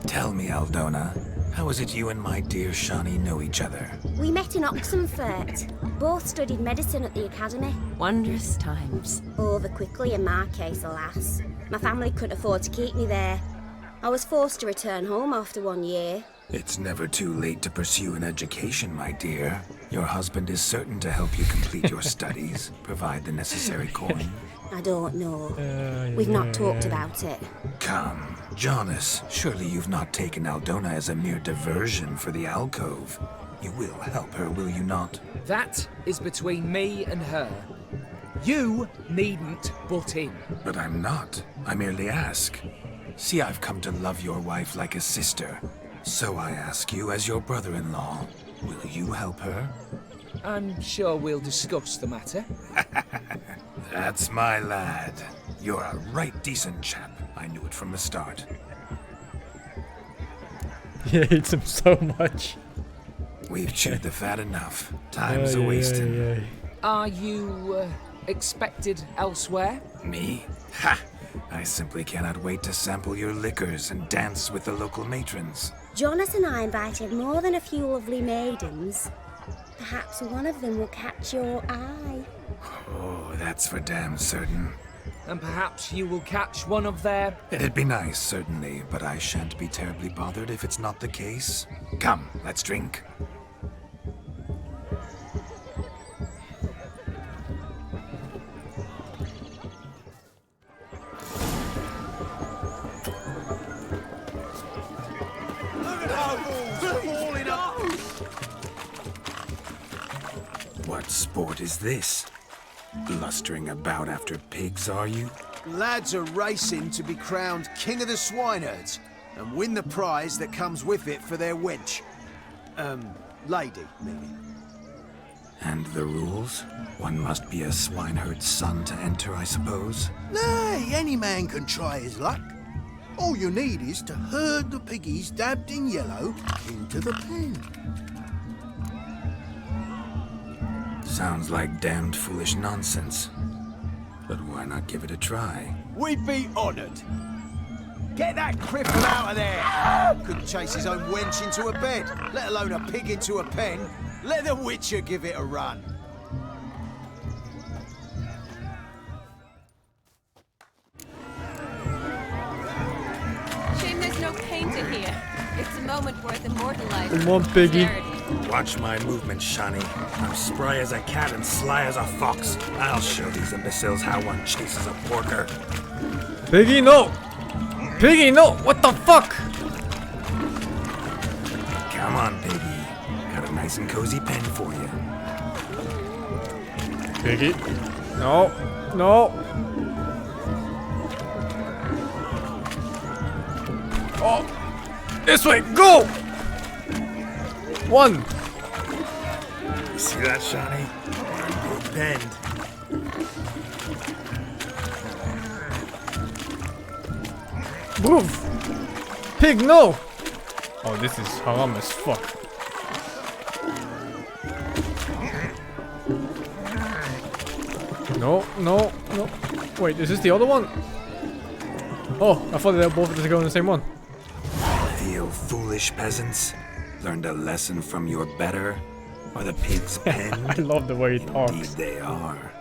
Tell me, Aldona, how is it you and my dear Shani know each other? We met in Oxenfurt. Both studied medicine at the academy. Wondrous times. Over quickly in my case, alas. My family couldn't afford to keep me there. I was forced to return home after 1 year. It's never too late to pursue an education, my dear. Your husband is certain to help you complete your studies, provide the necessary coin. I don't know. We've not talked about it. Come, Jonas, surely you've not taken Aldona as a mere diversion for the alcove. You will help her, will you not? That is between me and her. You needn't butt in. But I'm not. I merely ask. See, I've come to love your wife like a sister. So I ask you, as your brother-in-law, will you help her? I'm sure we'll discuss the matter. That's my lad. You're a right decent chap. I knew it from the start. He hates him so much. We've chewed the fat enough. Time's a-wasting. Are you, expected elsewhere? Me? Ha! I simply cannot wait to sample your liquors and dance with the local matrons. Jonas and I invited more than a few lovely maidens. Perhaps one of them will catch your eye. Oh, that's for damn certain. And perhaps you will catch one of their... It'd be nice, certainly, but I shan't be terribly bothered if it's not the case. Come, let's drink. What sport is this? Blustering about after pigs, are you? Lads are racing to be crowned King of the Swineherds. and win the prize that comes with it for their wench. Lady, meaning. And the rules? One must be a swineherd's son to enter, I suppose? Nay, any man can try his luck. All you need is to herd the piggies dabbed in yellow into the pen. Sounds like damned foolish nonsense. But why not give it a try? We'd be honoured. Get that cripple out of there! Couldn't chase his own wench into a bed, let alone a pig into a pen. Let the Witcher give it a run. Shame there's no paint in here. It's a moment worth immortalizing. Come on, Piggy. Watch my movements, Shani. I'm spry as a cat and sly as a fox. I'll show these imbeciles how one chases a porker. Piggy, no! Piggy, no! What the fuck? Come on, Piggy. Got a nice and cozy pen for you. Piggy. No. No. Oh. This way. Go! One. You see that, Shani? Good bend. Move! Pig, no! Oh, this is haram as fuck. No, no, no. Wait, is this the other one? Oh, I thought they were both going in the same one. Feel foolish, peasants? Learned a lesson from your better? Or the pig's pen? I love the way he talks. Indeed they are.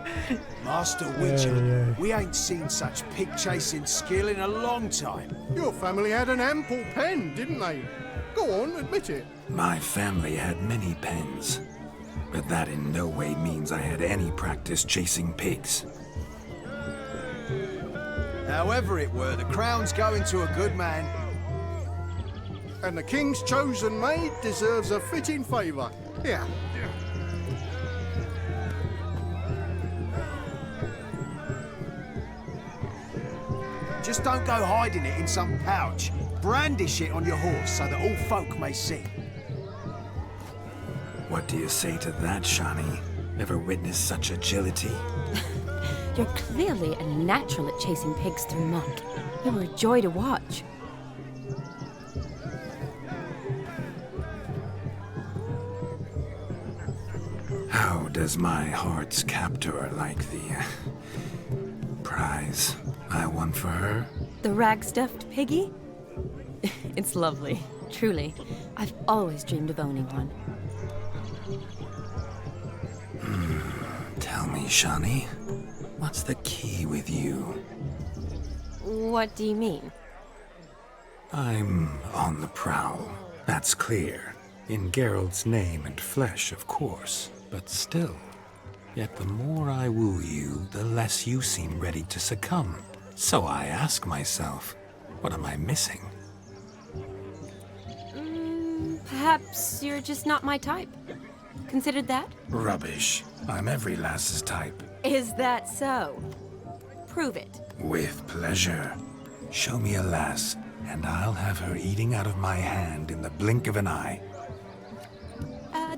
Master Witcher, we ain't seen such pig-chasing skill in a long time. Your family had an ample pen, didn't they? Go on, admit it. My family had many pens. But that in no way means I had any practice chasing pigs. However it were, the crown's going to a good man. And the king's chosen maid deserves a fitting favour. Here. Just don't go hiding it in some pouch. Brandish it on your horse so that all folk may see. What do you say to that, Shani? Ever witnessed such agility? You're clearly a natural at chasing pigs through muck. You were a joy to watch. How does my heart's captor like the prize I won for her? The rag-stuffed piggy? It's lovely, truly. I've always dreamed of owning one. Tell me, Shani, what's the key with you? What do you mean? I'm on the prowl, that's clear. In Geralt's name and flesh, of course, but still. Yet the more I woo you, the less you seem ready to succumb. So I ask myself, what am I missing? Perhaps you're just not my type. Considered that? Rubbish. I'm every lass's type. Is that so? Prove it. With pleasure. Show me a lass, and I'll have her eating out of my hand in the blink of an eye.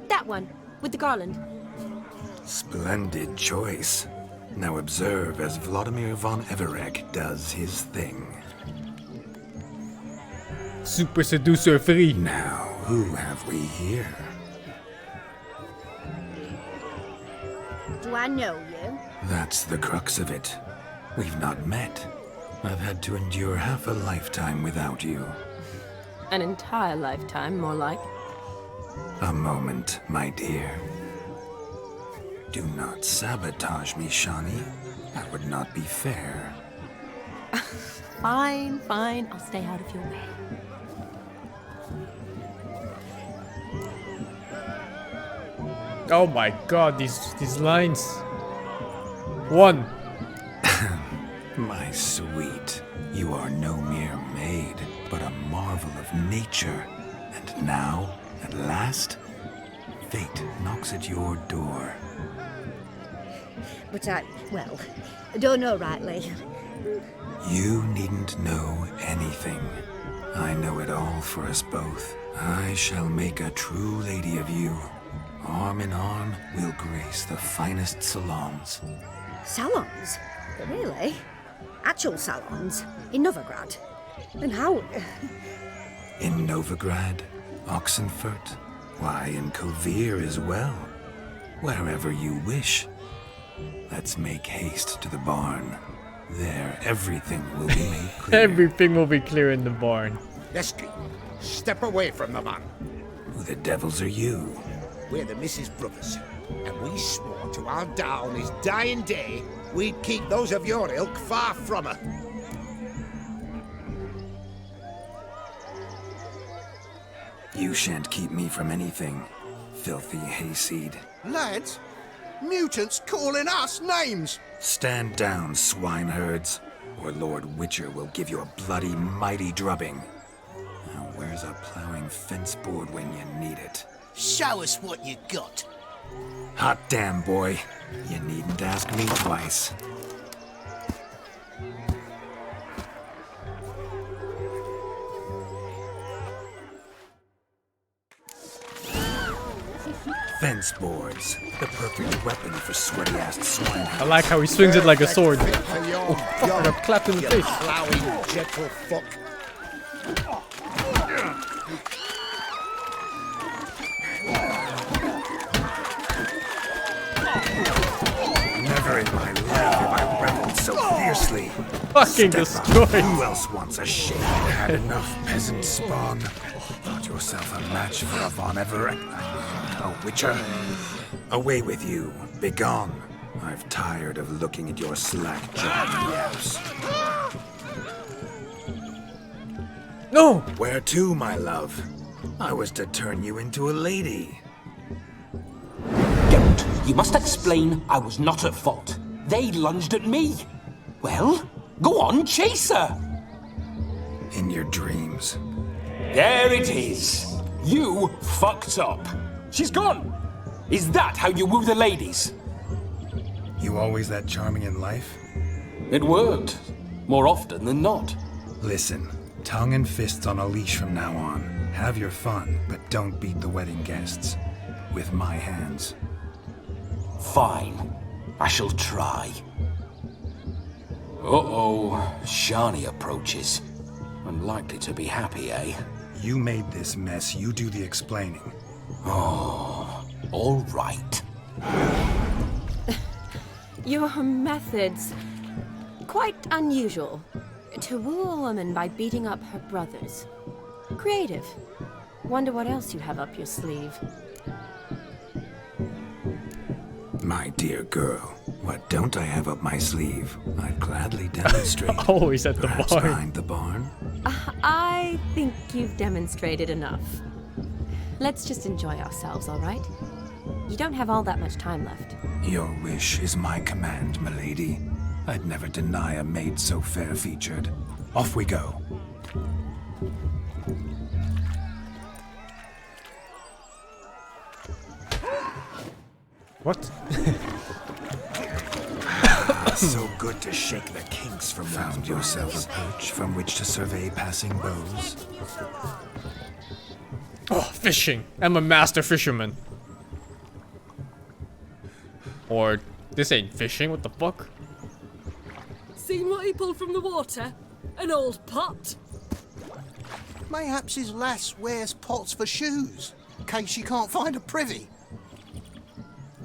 That one, with the garland. Splendid choice. Now observe as Vladimir von Everek does his thing. Super seducer free. Now, who have we here? Do I know you? That's the crux of it. We've not met. I've had to endure half a lifetime without you. An entire lifetime, more like. A moment, my dear. Do not sabotage me, Shani. That would not be fair. Fine, fine. I'll stay out of your way. Oh my god, these lines. One. My sweet, you are no mere maid, but a marvel of nature. And now, at last, fate knocks at your door. But I don't know rightly. You needn't know anything. I know it all for us both. I shall make a true lady of you. Arm in arm, we'll grace the finest salons. Salons? Really? Actual salons? In Novigrad? And how? In Novigrad, Oxenfurt, why, in Kovir as well. Wherever you wish. Let's make haste to the barn. There, everything will be made clear. Everything will be clear in the barn. Lesky, step away from the man. Who the devils are you? We're the Mrs. Brothers, and we swore to our down his dying day we'd keep those of your ilk far from her. You shan't keep me from anything, filthy hayseed. Lads, mutants calling us names. Stand down, swineherds, or Lord Witcher will give you a bloody mighty drubbing. Now, where's a plowing fence board when you need it? Show us what you got. Hot damn, boy. You needn't ask me twice. Fence boards. The perfect weapon for sweaty-assed swine. I like how he swings it like a sword. Oh, fuck, I got clapped in the face. Plowing gentle fuck. Never in my life have I reveled so fiercely. Fucking destroyed. Who else wants a shake? Had enough, peasant spawn. Thought yourself a match for a Von Everett. A Witcher. Away with you. Begone. I've tired of looking at your slack-jawed yaps. No! Where to, my love? I was to turn you into a lady. Don't. You must explain I was not at fault. They lunged at me. Well, go on, chase her. In your dreams. There it is. You fucked up. She's gone. Is that how you woo the ladies? You always that charming in life? It worked. More often than not. Listen, tongue and fists on a leash from now on. Have your fun, but don't beat the wedding guests. With my hands. Fine. I shall try. Uh-oh. Shani approaches. Unlikely to be happy, eh? You made this mess. You do the explaining. Oh, all right. Your methods... quite unusual. To woo a woman by beating up her brothers. Creative. Wonder what else you have up your sleeve. My dear girl, what don't I have up my sleeve? I'd gladly demonstrate. Always at the Perhaps barn. behind the barn? I think you've demonstrated enough. Let's just enjoy ourselves, all right? You don't have all that much time left. Your wish is my command, milady. I'd never deny a maid so fair-featured. Off we go. What? So good to shake the kinks from Found yourself a perch from which to survey passing bows. Oh, fishing. I'm a master fisherman. Or, this ain't fishing, what the fuck? Seen what he pulled from the water? An old pot? Mayhaps his lass wears pots for shoes, in case she can't find a privy.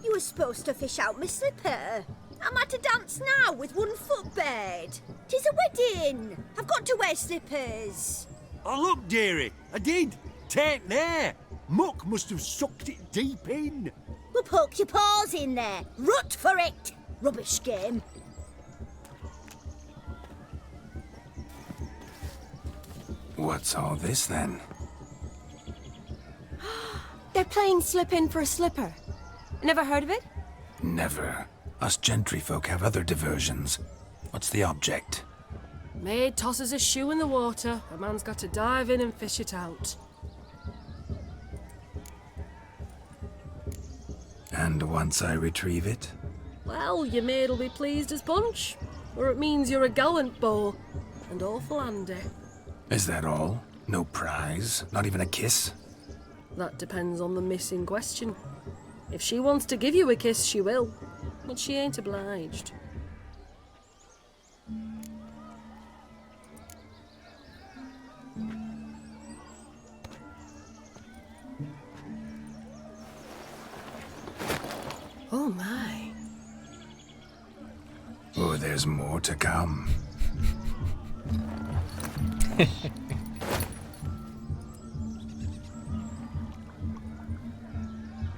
You were supposed to fish out my slipper. I'm at a dance now with one foot bared. 'Tis a wedding. I've got to wear slippers. Oh, look, dearie, I did. Tain't there. Muck must have sucked it deep in. Well, poke your paws in there. Rut for it. Rubbish game. What's all this then? They're playing slip in for a slipper. Never heard of it? Never. Us gentry folk have other diversions. What's the object? Maid tosses a shoe in the water. A man's got to dive in and fish it out. And once I retrieve it? Well, your maid'll be pleased as punch. Or it means you're a gallant beau. And awful handy. Is that all? No prize? Not even a kiss? That depends on the miss in question. If she wants to give you a kiss, she will. But she ain't obliged. Oh my. Oh, there's more to come.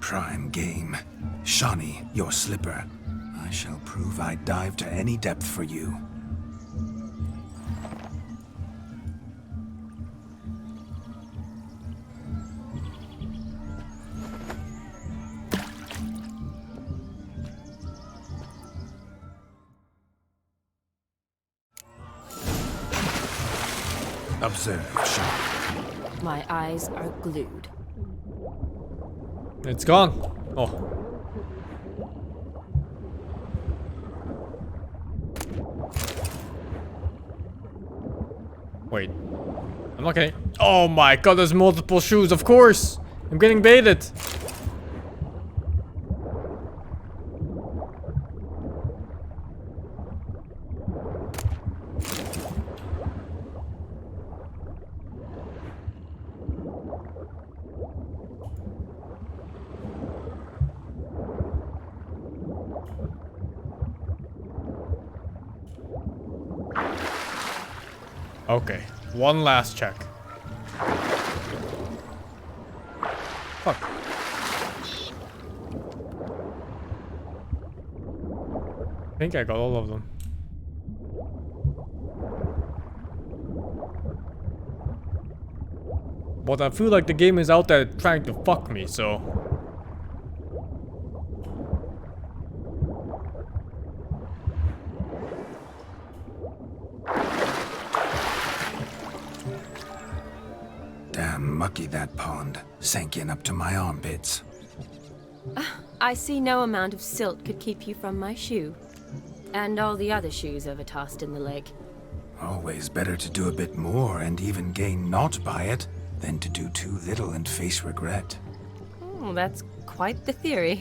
Prime game. Shawnee, your slipper. I shall prove I'd dive to any depth for you. Observe, Shawnee. My eyes are glued. It's gone. Oh. Wait. I'm not getting... Oh my god, there's multiple shoes, of course! I'm getting baited. Okay, one last check. Fuck. I think I got all of them. But I feel like the game is out there trying to fuck me, so... Damn mucky that pond. Sank in up to my armpits. I see no amount of silt could keep you from my shoe. And all the other shoes overtossed in the lake. Always better to do a bit more and even gain naught by it than to do too little and face regret. Oh, that's quite the theory.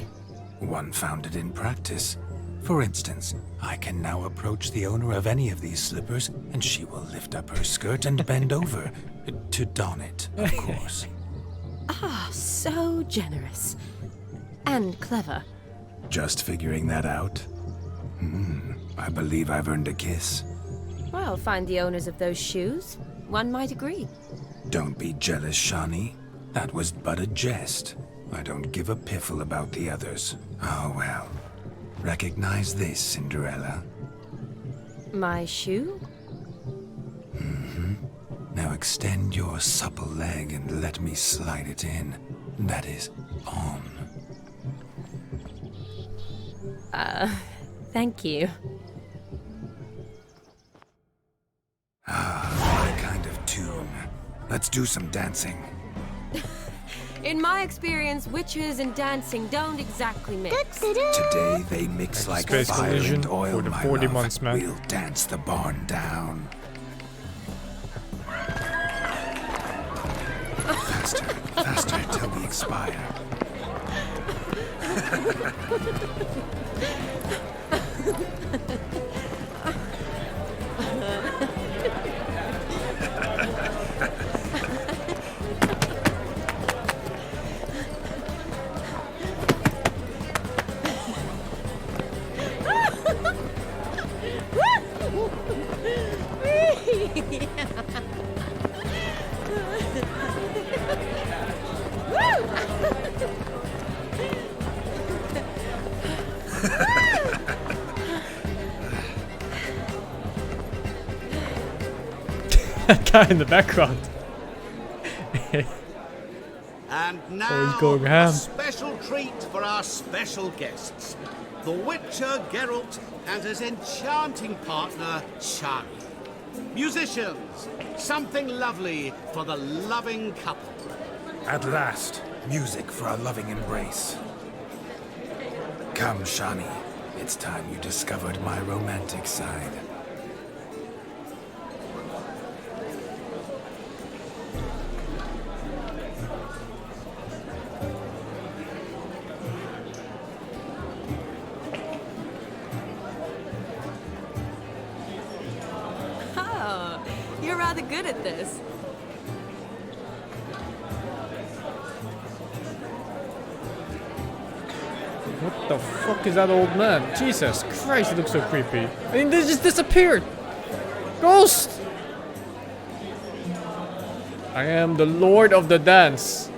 One founded in practice. For instance, I can now approach the owner of any of these slippers, and she will lift up her skirt and bend over to don it, of course. Ah, so generous. And clever. Just figuring that out? I believe I've earned a kiss. Well, find the owners of those shoes. One might agree. Don't be jealous, Shawnee. That was but a jest. I don't give a piffle about the others. Oh well. Recognize this, Cinderella? My shoe? Now extend your supple leg and let me slide it in. That is, on. Thank you. What a kind of tune. Let's do some dancing. In my experience, witches and dancing don't exactly mix. Today they mix like Space fire collision and oil, for the my 40 love. months, man. We'll dance the barn down. Faster, faster till we expire. That guy in the background. And Oh, now, he's going ham. a special treat for our special guests. The Witcher Geralt and his enchanting partner, Shani. Musicians, something lovely for the loving couple. At last, music for a loving embrace. Come, Shani. It's time you discovered my romantic side. rather good at this. What the fuck is that old man? Jesus Christ, he looks so creepy. I mean, they just disappeared! Ghost! I am the lord of the dance.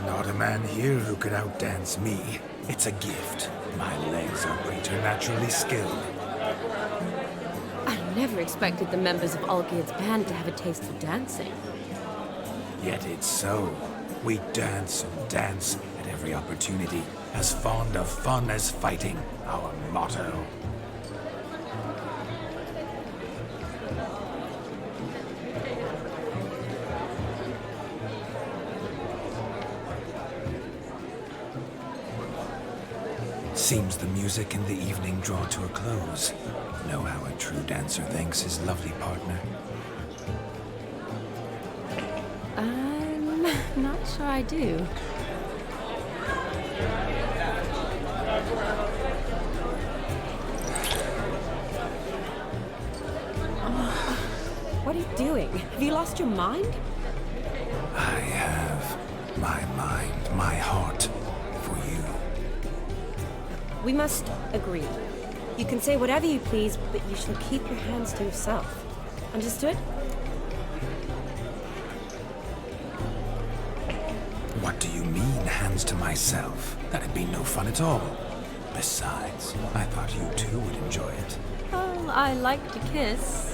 Not a man here who could outdance me. It's a gift. My legs are preternaturally skilled. I never expected the members of Olgierd's band to have a taste for dancing. Yet it's so. We dance and dance at every opportunity, as fond of fun as fighting, our motto. Seems the music and the evening draw to a close. Know how a true dancer thanks his lovely partner? I'm not sure I do. What are you doing? Have you lost your mind? I have my mind, my heart for you. We must agree. You can say whatever you please, but you shall keep your hands to yourself. Understood? What do you mean, hands to myself? That'd be no fun at all. Besides, I thought you two would enjoy it. Oh, I like to kiss.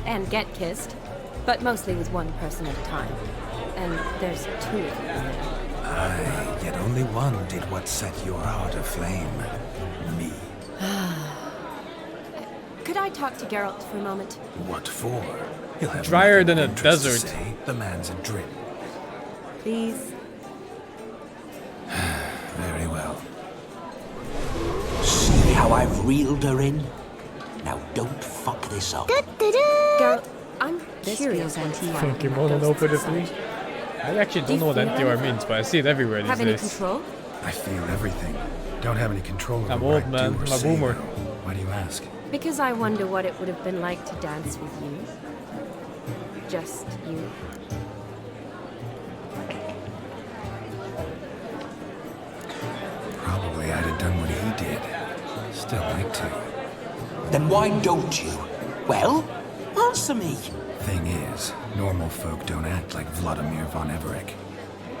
And get kissed. But mostly with one person at a time. And there's two of you. Aye, yet only one did what set your heart aflame. Me. Could I talk to Geralt for a moment? What for? He'll have drier than a interest to desert. say. The man's adrift. Please. Very well. See how I've reeled her in? Now don't fuck this up. Geralt, I'm This curious. feels anti-R. Thank you, Mono, for the please. I actually don't know what NTR means, but I see it everywhere these Have any days. control? I feel everything. Don't have any control over I'm what old, I man. do or I'm a say, boomer. though. Why do you ask? Because I wonder what it would have been like to dance with you. Just you. Probably I'd have done what he did. Still like to. Then why don't you? Well, answer me. Thing is, normal folk don't act like Vladimir von Everett.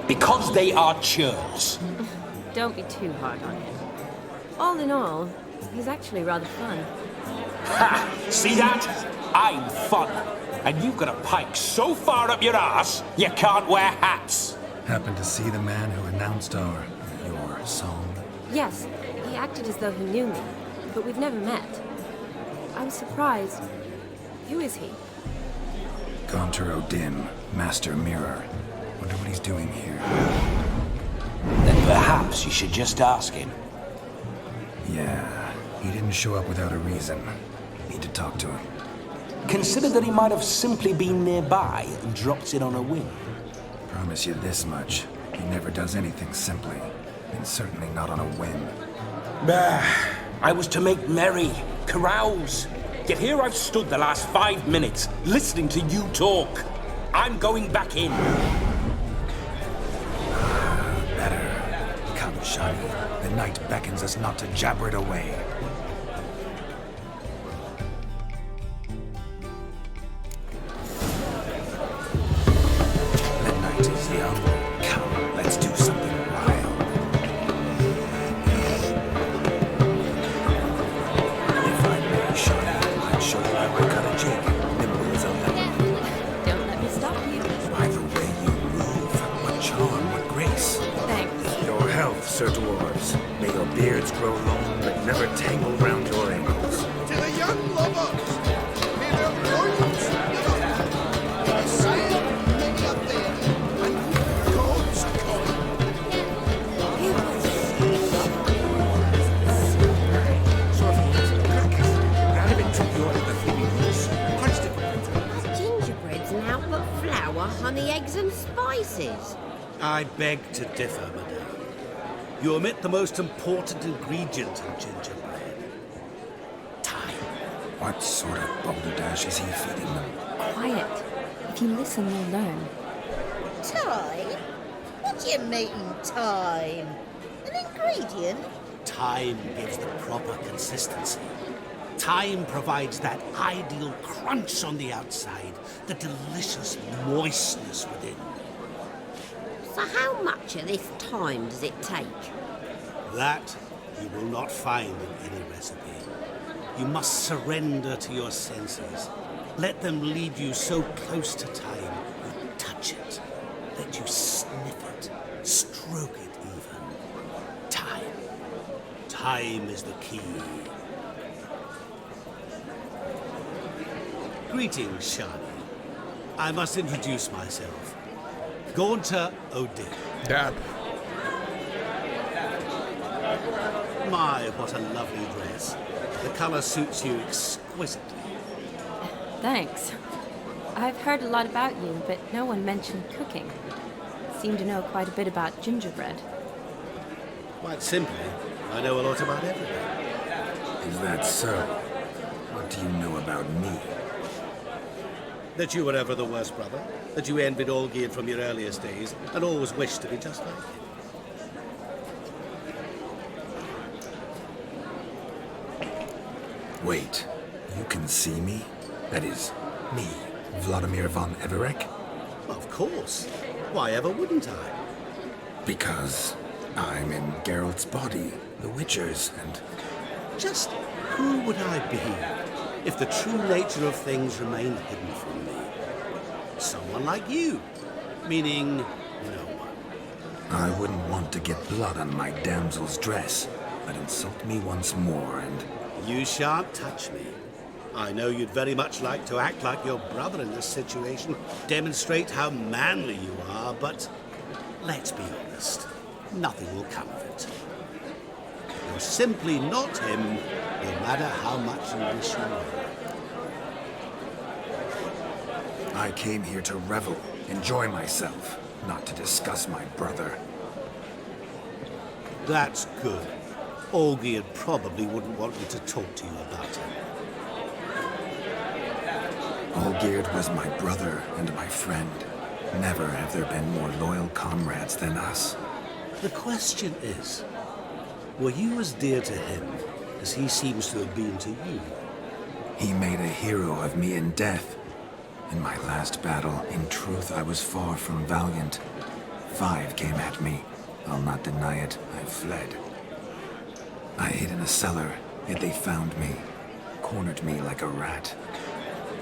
Because they are churls. Don't be too hard on him. All in all, he's actually rather fun. Ha! See that? I'm fun. And you've got a pike so far up your ass, you can't wear hats. Happened to see the man who announced your song? Yes, he acted as though he knew me, but we've never met. I was surprised. Who is he? Gonter O'Dim, Master Mirror. Wonder what he's doing here. Then perhaps you should just ask him. Yeah, he didn't show up without a reason. Need to talk to him. Consider that he might have simply been nearby and dropped in on a whim. Promise you this much. He never does anything simply. And certainly not on a whim. Bah, I was to make merry, carouse. Yet here I've stood the last 5 minutes, listening to you talk. I'm going back in. Better. Come, Shani. The night beckons us not to jabber it away. The night is young. Come, let's do something wild. If I may, Shani, I'd show you how I cut a jig. Nimble as a leopard. Don't let me stop you. By the way you move, what charm, what grace. Thanks. Your health, Sir Dwarves. May your beards grow long, but never tangle round your ankles. To the young lovers, may their loins be the sign of many a thing, and God's Gingerbread's now but flour, honey, eggs and spices. I beg to differ, madame. You omit the most important ingredient in gingerbread. Time. What sort of balderdash is he feeding them? Quiet. If you listen, you'll learn. Time? What do you mean, time? An ingredient? Time gives the proper consistency. Time provides that ideal crunch on the outside, the delicious moistness within. So how much of this time does it take? That you will not find in any recipe. You must surrender to your senses. Let them lead you so close to time, you touch it. Let you sniff it, stroke it even. Time. Time is the key. Greetings, Shani. I must introduce myself. Gaunter O'Dim. Dab. My, what a lovely dress. The colour suits you exquisitely. Thanks. I've heard a lot about you, but no one mentioned cooking. Seem to know quite a bit about gingerbread. Quite simply, I know a lot about everything. Is that so? What do you know about me? That you were ever the worst brother, that you envied Olgierd from your earliest days, and always wished to be just like him. Wait, you can see me? That is, me, Vladimir von Everek? Of course. Why ever wouldn't I? Because I'm in Geralt's body, the Witcher's, and... Just who would I be if the true nature of things remained hidden from me? Someone like you, meaning no one. I wouldn't want to get blood on my damsel's dress, but insult me once more and... You shan't touch me. I know you'd very much like to act like your brother in this situation, demonstrate how manly you are, but let's be honest, nothing will come of it. You're simply not him, no matter how much you wish you were. I came here to revel, enjoy myself, not to discuss my brother. That's good. Olgierd probably wouldn't want me to talk to you about him. Olgierd was my brother and my friend. Never have there been more loyal comrades than us. The question is, were you as dear to him as he seems to have been to you? He made a hero of me in death. In my last battle, in truth, I was far from valiant. 5 came at me. I'll not deny it, I fled. I hid in a cellar, yet they found me, cornered me like a rat.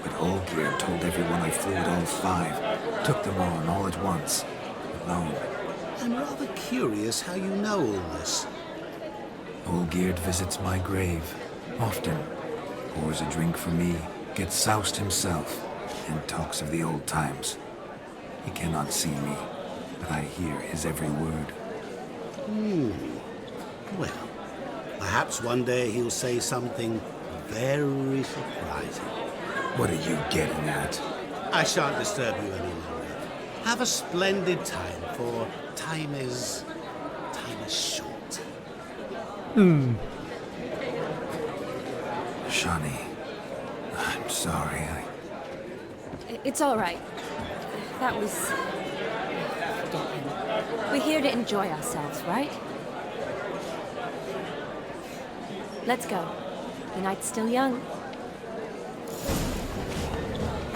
But Olgierd told everyone I flew at all 5, took them on all at once, alone. I'm rather curious how you know all this. Olgierd visits my grave, often, pours a drink for me, gets soused himself, and talks of the old times. He cannot see me, but I hear his every word. Well, perhaps one day he'll say something very surprising. What are you getting at? I shan't disturb you any longer. Have a splendid time, for time is short. Shani, I'm sorry, It's all right. That was... Forget him. We're here to enjoy ourselves, right? Let's go. The night's still young.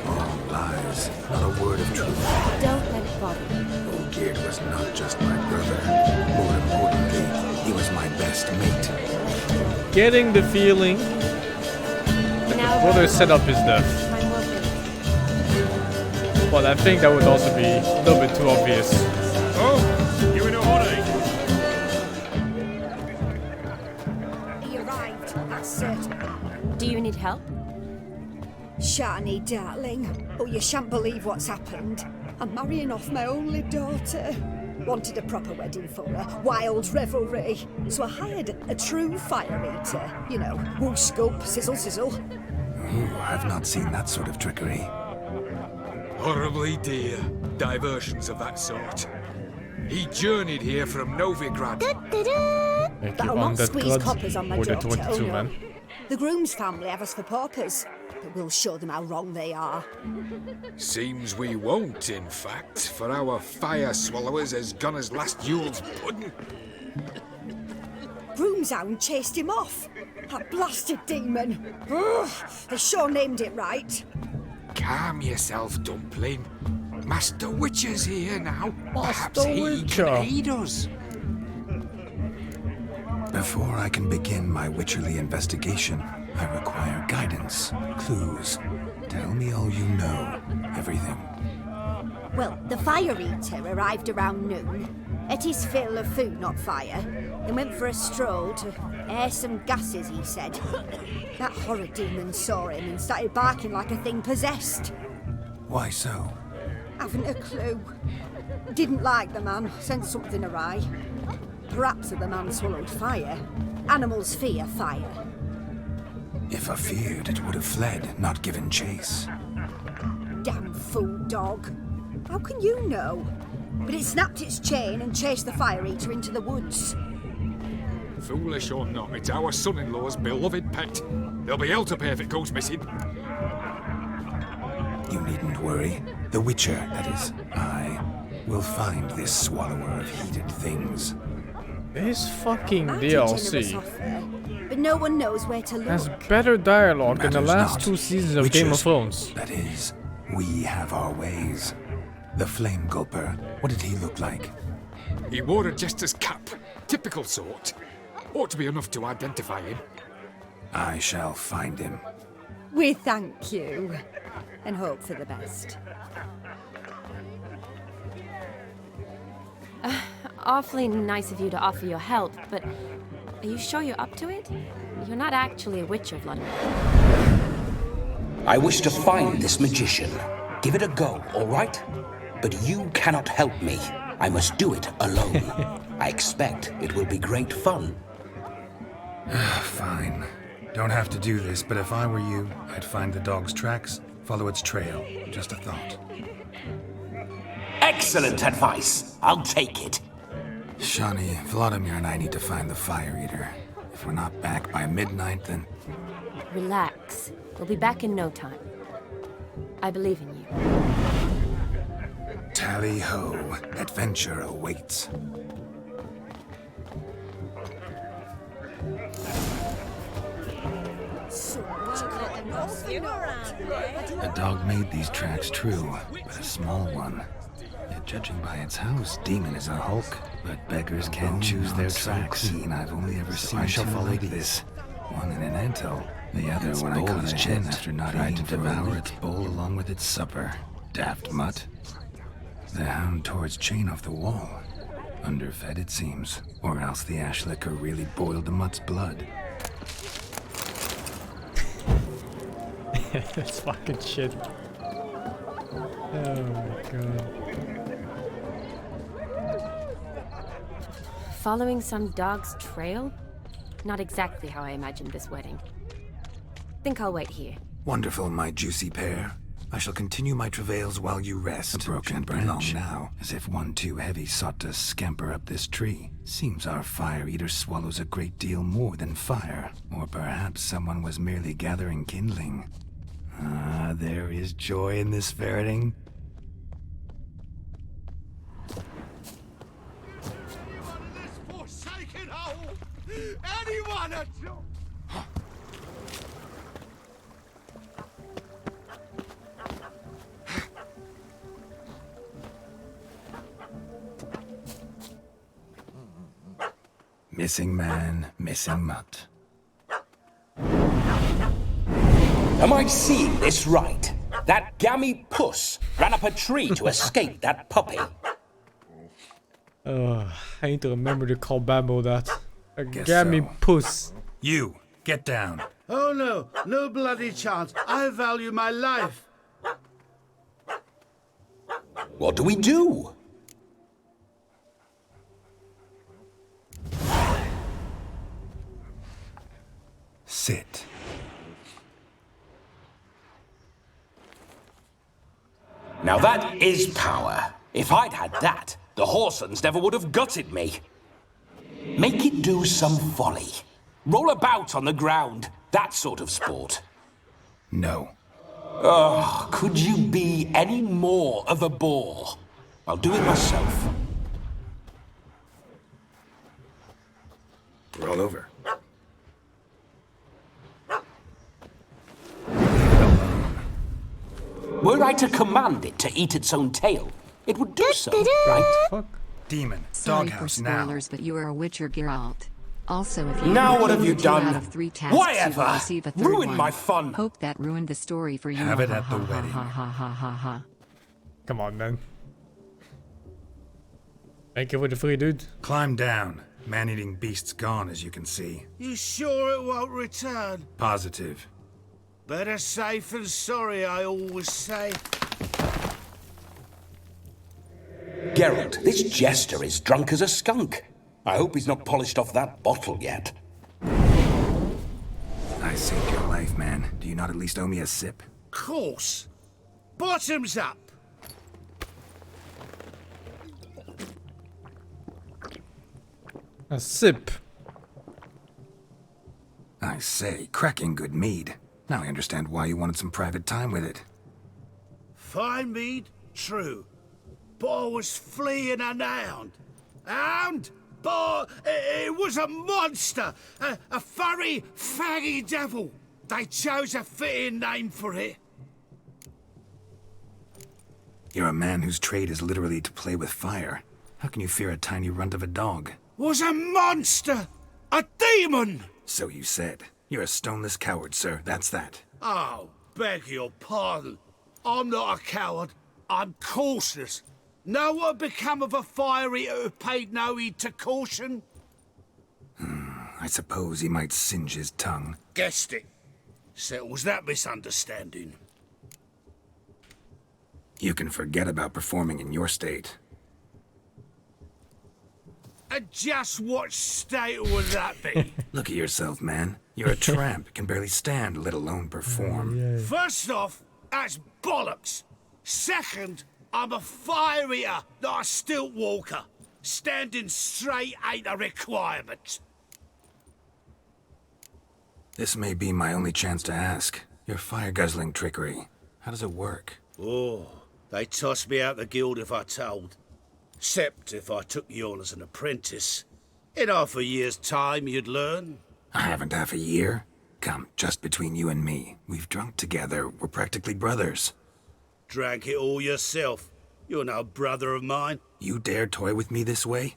All lies, not a word of truth. Don't let it bother you. Olgierd was not just my brother. More importantly, he was my best mate. Getting the feeling that brother set up his death. But I think that would also be a little bit too obvious. Oh, you in a hurry? He arrived, that's certain. Do you need help? Shani, darling. Oh, you shan't believe what's happened. I'm marrying off my only daughter. Wanted a proper wedding for her, wild revelry. So I hired a true fire eater. You know, whoosh, gulp, sizzle, sizzle. Ooh, I've not seen that sort of trickery. Horribly dear diversions of that sort. He journeyed here from Novigrad. Thank you That'll on not that squeeze god coppers on my for the daughter, 22 oh no. man. The groom's family have us for paupers, but we'll show them how wrong they are. Seems we won't, in fact, for our fire swallowers has gone as last Yule's pudding. Groom's hound chased him off. That blasted demon. Ugh, they sure named it right. Calm yourself, Dumpling. Master Witcher's here now. Perhaps Master he Witcher. can aid us. Before I can begin my witcherly investigation, I require guidance, clues. Tell me all you know, everything. Well, the fire eater arrived around noon, ate his fill of food, not fire, and went for a stroll to air some gases, he said. That horror demon saw him and started barking like a thing possessed. Why so? Haven't a clue. Didn't like the man, sensed something awry. Perhaps the man swallowed fire. Animals fear fire. If I feared, it would have fled, not given chase. Damn fool dog. How can you know? But it snapped its chain and chased the fire eater into the woods. Foolish or not, it's our son-in-law's beloved pet. There'll be hell to pay if it goes missing. You needn't worry. The Witcher, that is, I, will find this swallower of heated things. This fucking Mighty generous DLC offer, but no one knows where to look. has better dialogue than the Matters last not. 2 seasons of Game of Witchers, Thrones. That is, we have our ways. The Flame Gulper, what did he look like? He wore a jester's cap. Typical sort. Ought to be enough to identify him. I shall find him. We thank you, and hope for the best. Awfully nice of you to offer your help, but are you sure you're up to it? You're not actually a witcher, Vladimir. I wish to find this magician. Give it a go, all right? But you cannot help me. I must do it alone. I expect it will be great fun. Fine. Don't have to do this, but if I were you, I'd find the dog's tracks, follow its trail. Just a thought. Excellent advice. I'll take it. Shani, Vladimir and I need to find the Fire Eater. If we're not back by midnight, then... Relax. We'll be back in no time. I believe in you. Tally-ho. Adventure awaits. A dog made these tracks true, but a small one. Yet judging by its house, demon is a hulk. But beggars can choose their tracks. I've only ever seen two like this. One in an anthill, the other when I caught a hen after not tried to devour its bowl along with its supper. Daft mutt. The hound tore its chain off the wall. Underfed, it seems. Or else the ash liquor really boiled the mutt's blood. That's fucking shit. Oh my god. Following some dog's trail? Not exactly how I imagined this wedding. Think I'll wait here. Wonderful, my juicy pair. I shall continue my travails while you rest. A broken branch now, as if one too heavy sought to scamper up this tree. Seems our fire eater swallows a great deal more than fire. Or perhaps someone was merely gathering kindling. Ah, there is joy in this ferreting. Forsaken hole! Anyone at all! Missing man, missing mutt. Am I seeing this right? That gammy puss ran up a tree to escape that puppy. I need to remember to call Bambo that. A Guess gammy so. puss. You, get down. Oh no, no bloody chance. I value my life. What do we do? Sit. Now that is power. If I'd had that, the Horsons never would have gutted me. Make it do some folly. Roll about on the ground. That sort of sport. No. Oh, could you be any more of a bore? I'll do it myself. Roll over. Were I to command it to eat its own tail, it would do so, right? Fuck. Demon, Sorry for doghouse now. spoilers, but you are a Witcher Geralt. Also, if you Now what have you 2 done? out of 3 tasks, Whatever! you will receive a third Ruined one. my fun. Hope that ruined the story for you. Have it Ha, at the ha, ha, wedding. ha, ha, ha, ha, ha. Come on, man. Thank you for the free, dude. Climb down. Man-eating beast's gone, as you can see. You sure it won't return? Positive. Better safe than sorry, I always say. Geralt, this jester is drunk as a skunk. I hope he's not polished off that bottle yet. I saved your life, man. Do you not at least owe me a sip? Course. Bottoms up. A sip. I say, cracking good mead. Now I understand why you wanted some private time with it. Fine mead, true. But I was fleeing an hound. Hound? But it was a monster. A furry, faggy devil. They chose a fitting name for it. You're a man whose trade is literally to play with fire. How can you fear a tiny runt of a dog? Was a monster. A demon. So you said. You're a stoneless coward, sir. That's that. Oh, beg your pardon. I'm not a coward. I'm cautious. Know what become of a fire eater who paid no heed to caution? I suppose he might singe his tongue. Guessed it. Settles that misunderstanding. You can forget about performing in your state. And just what state would that be? Look at yourself, man. You're a tramp, can barely stand, let alone perform. First off, that's bollocks. Second, I'm a fire eater, not a stilt walker. Standing straight ain't a requirement. This may be my only chance to ask. Your fire-guzzling trickery. How does it work? Oh, they toss me out the guild if I told. Except if I took you on as an apprentice. In half a year's time, you'd learn. I haven't half a year. Come, just between you and me. We've drunk together. We're practically brothers. Drank it all yourself. You're no brother of mine. You dare toy with me this way?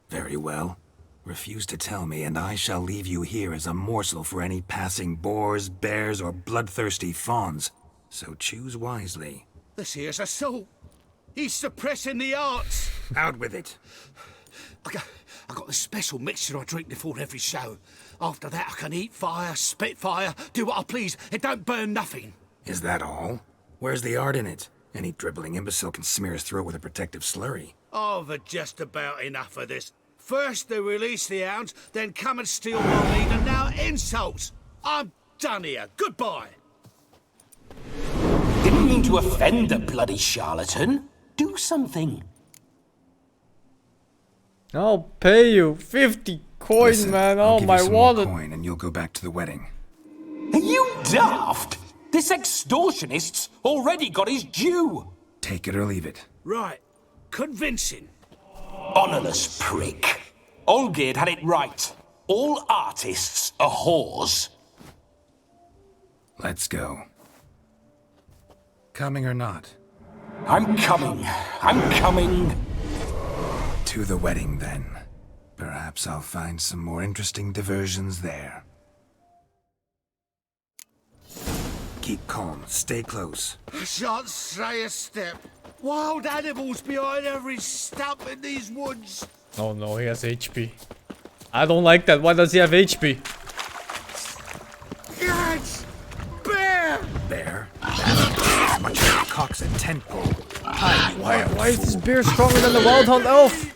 Very well. Refuse to tell me, and I shall leave you here as a morsel for any passing boars, bears, or bloodthirsty fawns. So choose wisely. This here's assault. He's suppressing the arts. Out with it. I got the special mixture I drink before every show. After that, I can eat fire, spit fire, do what I please. It don't burn nothing. Is that all? Where's the art in it? Any dribbling imbecile can smear his throat with a protective slurry. I've had just about enough of this. First they release the hounds, then come and steal my meat, and now insults. I'm done here. Goodbye. Didn't mean to offend the bloody charlatan. Do something. I'll pay you 50 coins, Listen, man. I'll Oh, give my you some wallet. more coin and you'll go back to the wedding. Are you daft? This extortionist's already got his due. Take it or leave it. Right. Convincing. Honourless prick. Olgierd had it right. All artists are whores. Let's go. Coming or not? I'm coming. I'm coming. To the wedding, then. Perhaps I'll find some more interesting diversions there. Keep calm. Stay close. I shan't stray a step. Wild animals behind every stump in these woods. Oh no, he has HP. I don't like that. Why does he have HP? Yes! Bear! Bear? That's much as cocks a tent pole. Hi, Why is this bear stronger than the wild hunt elf?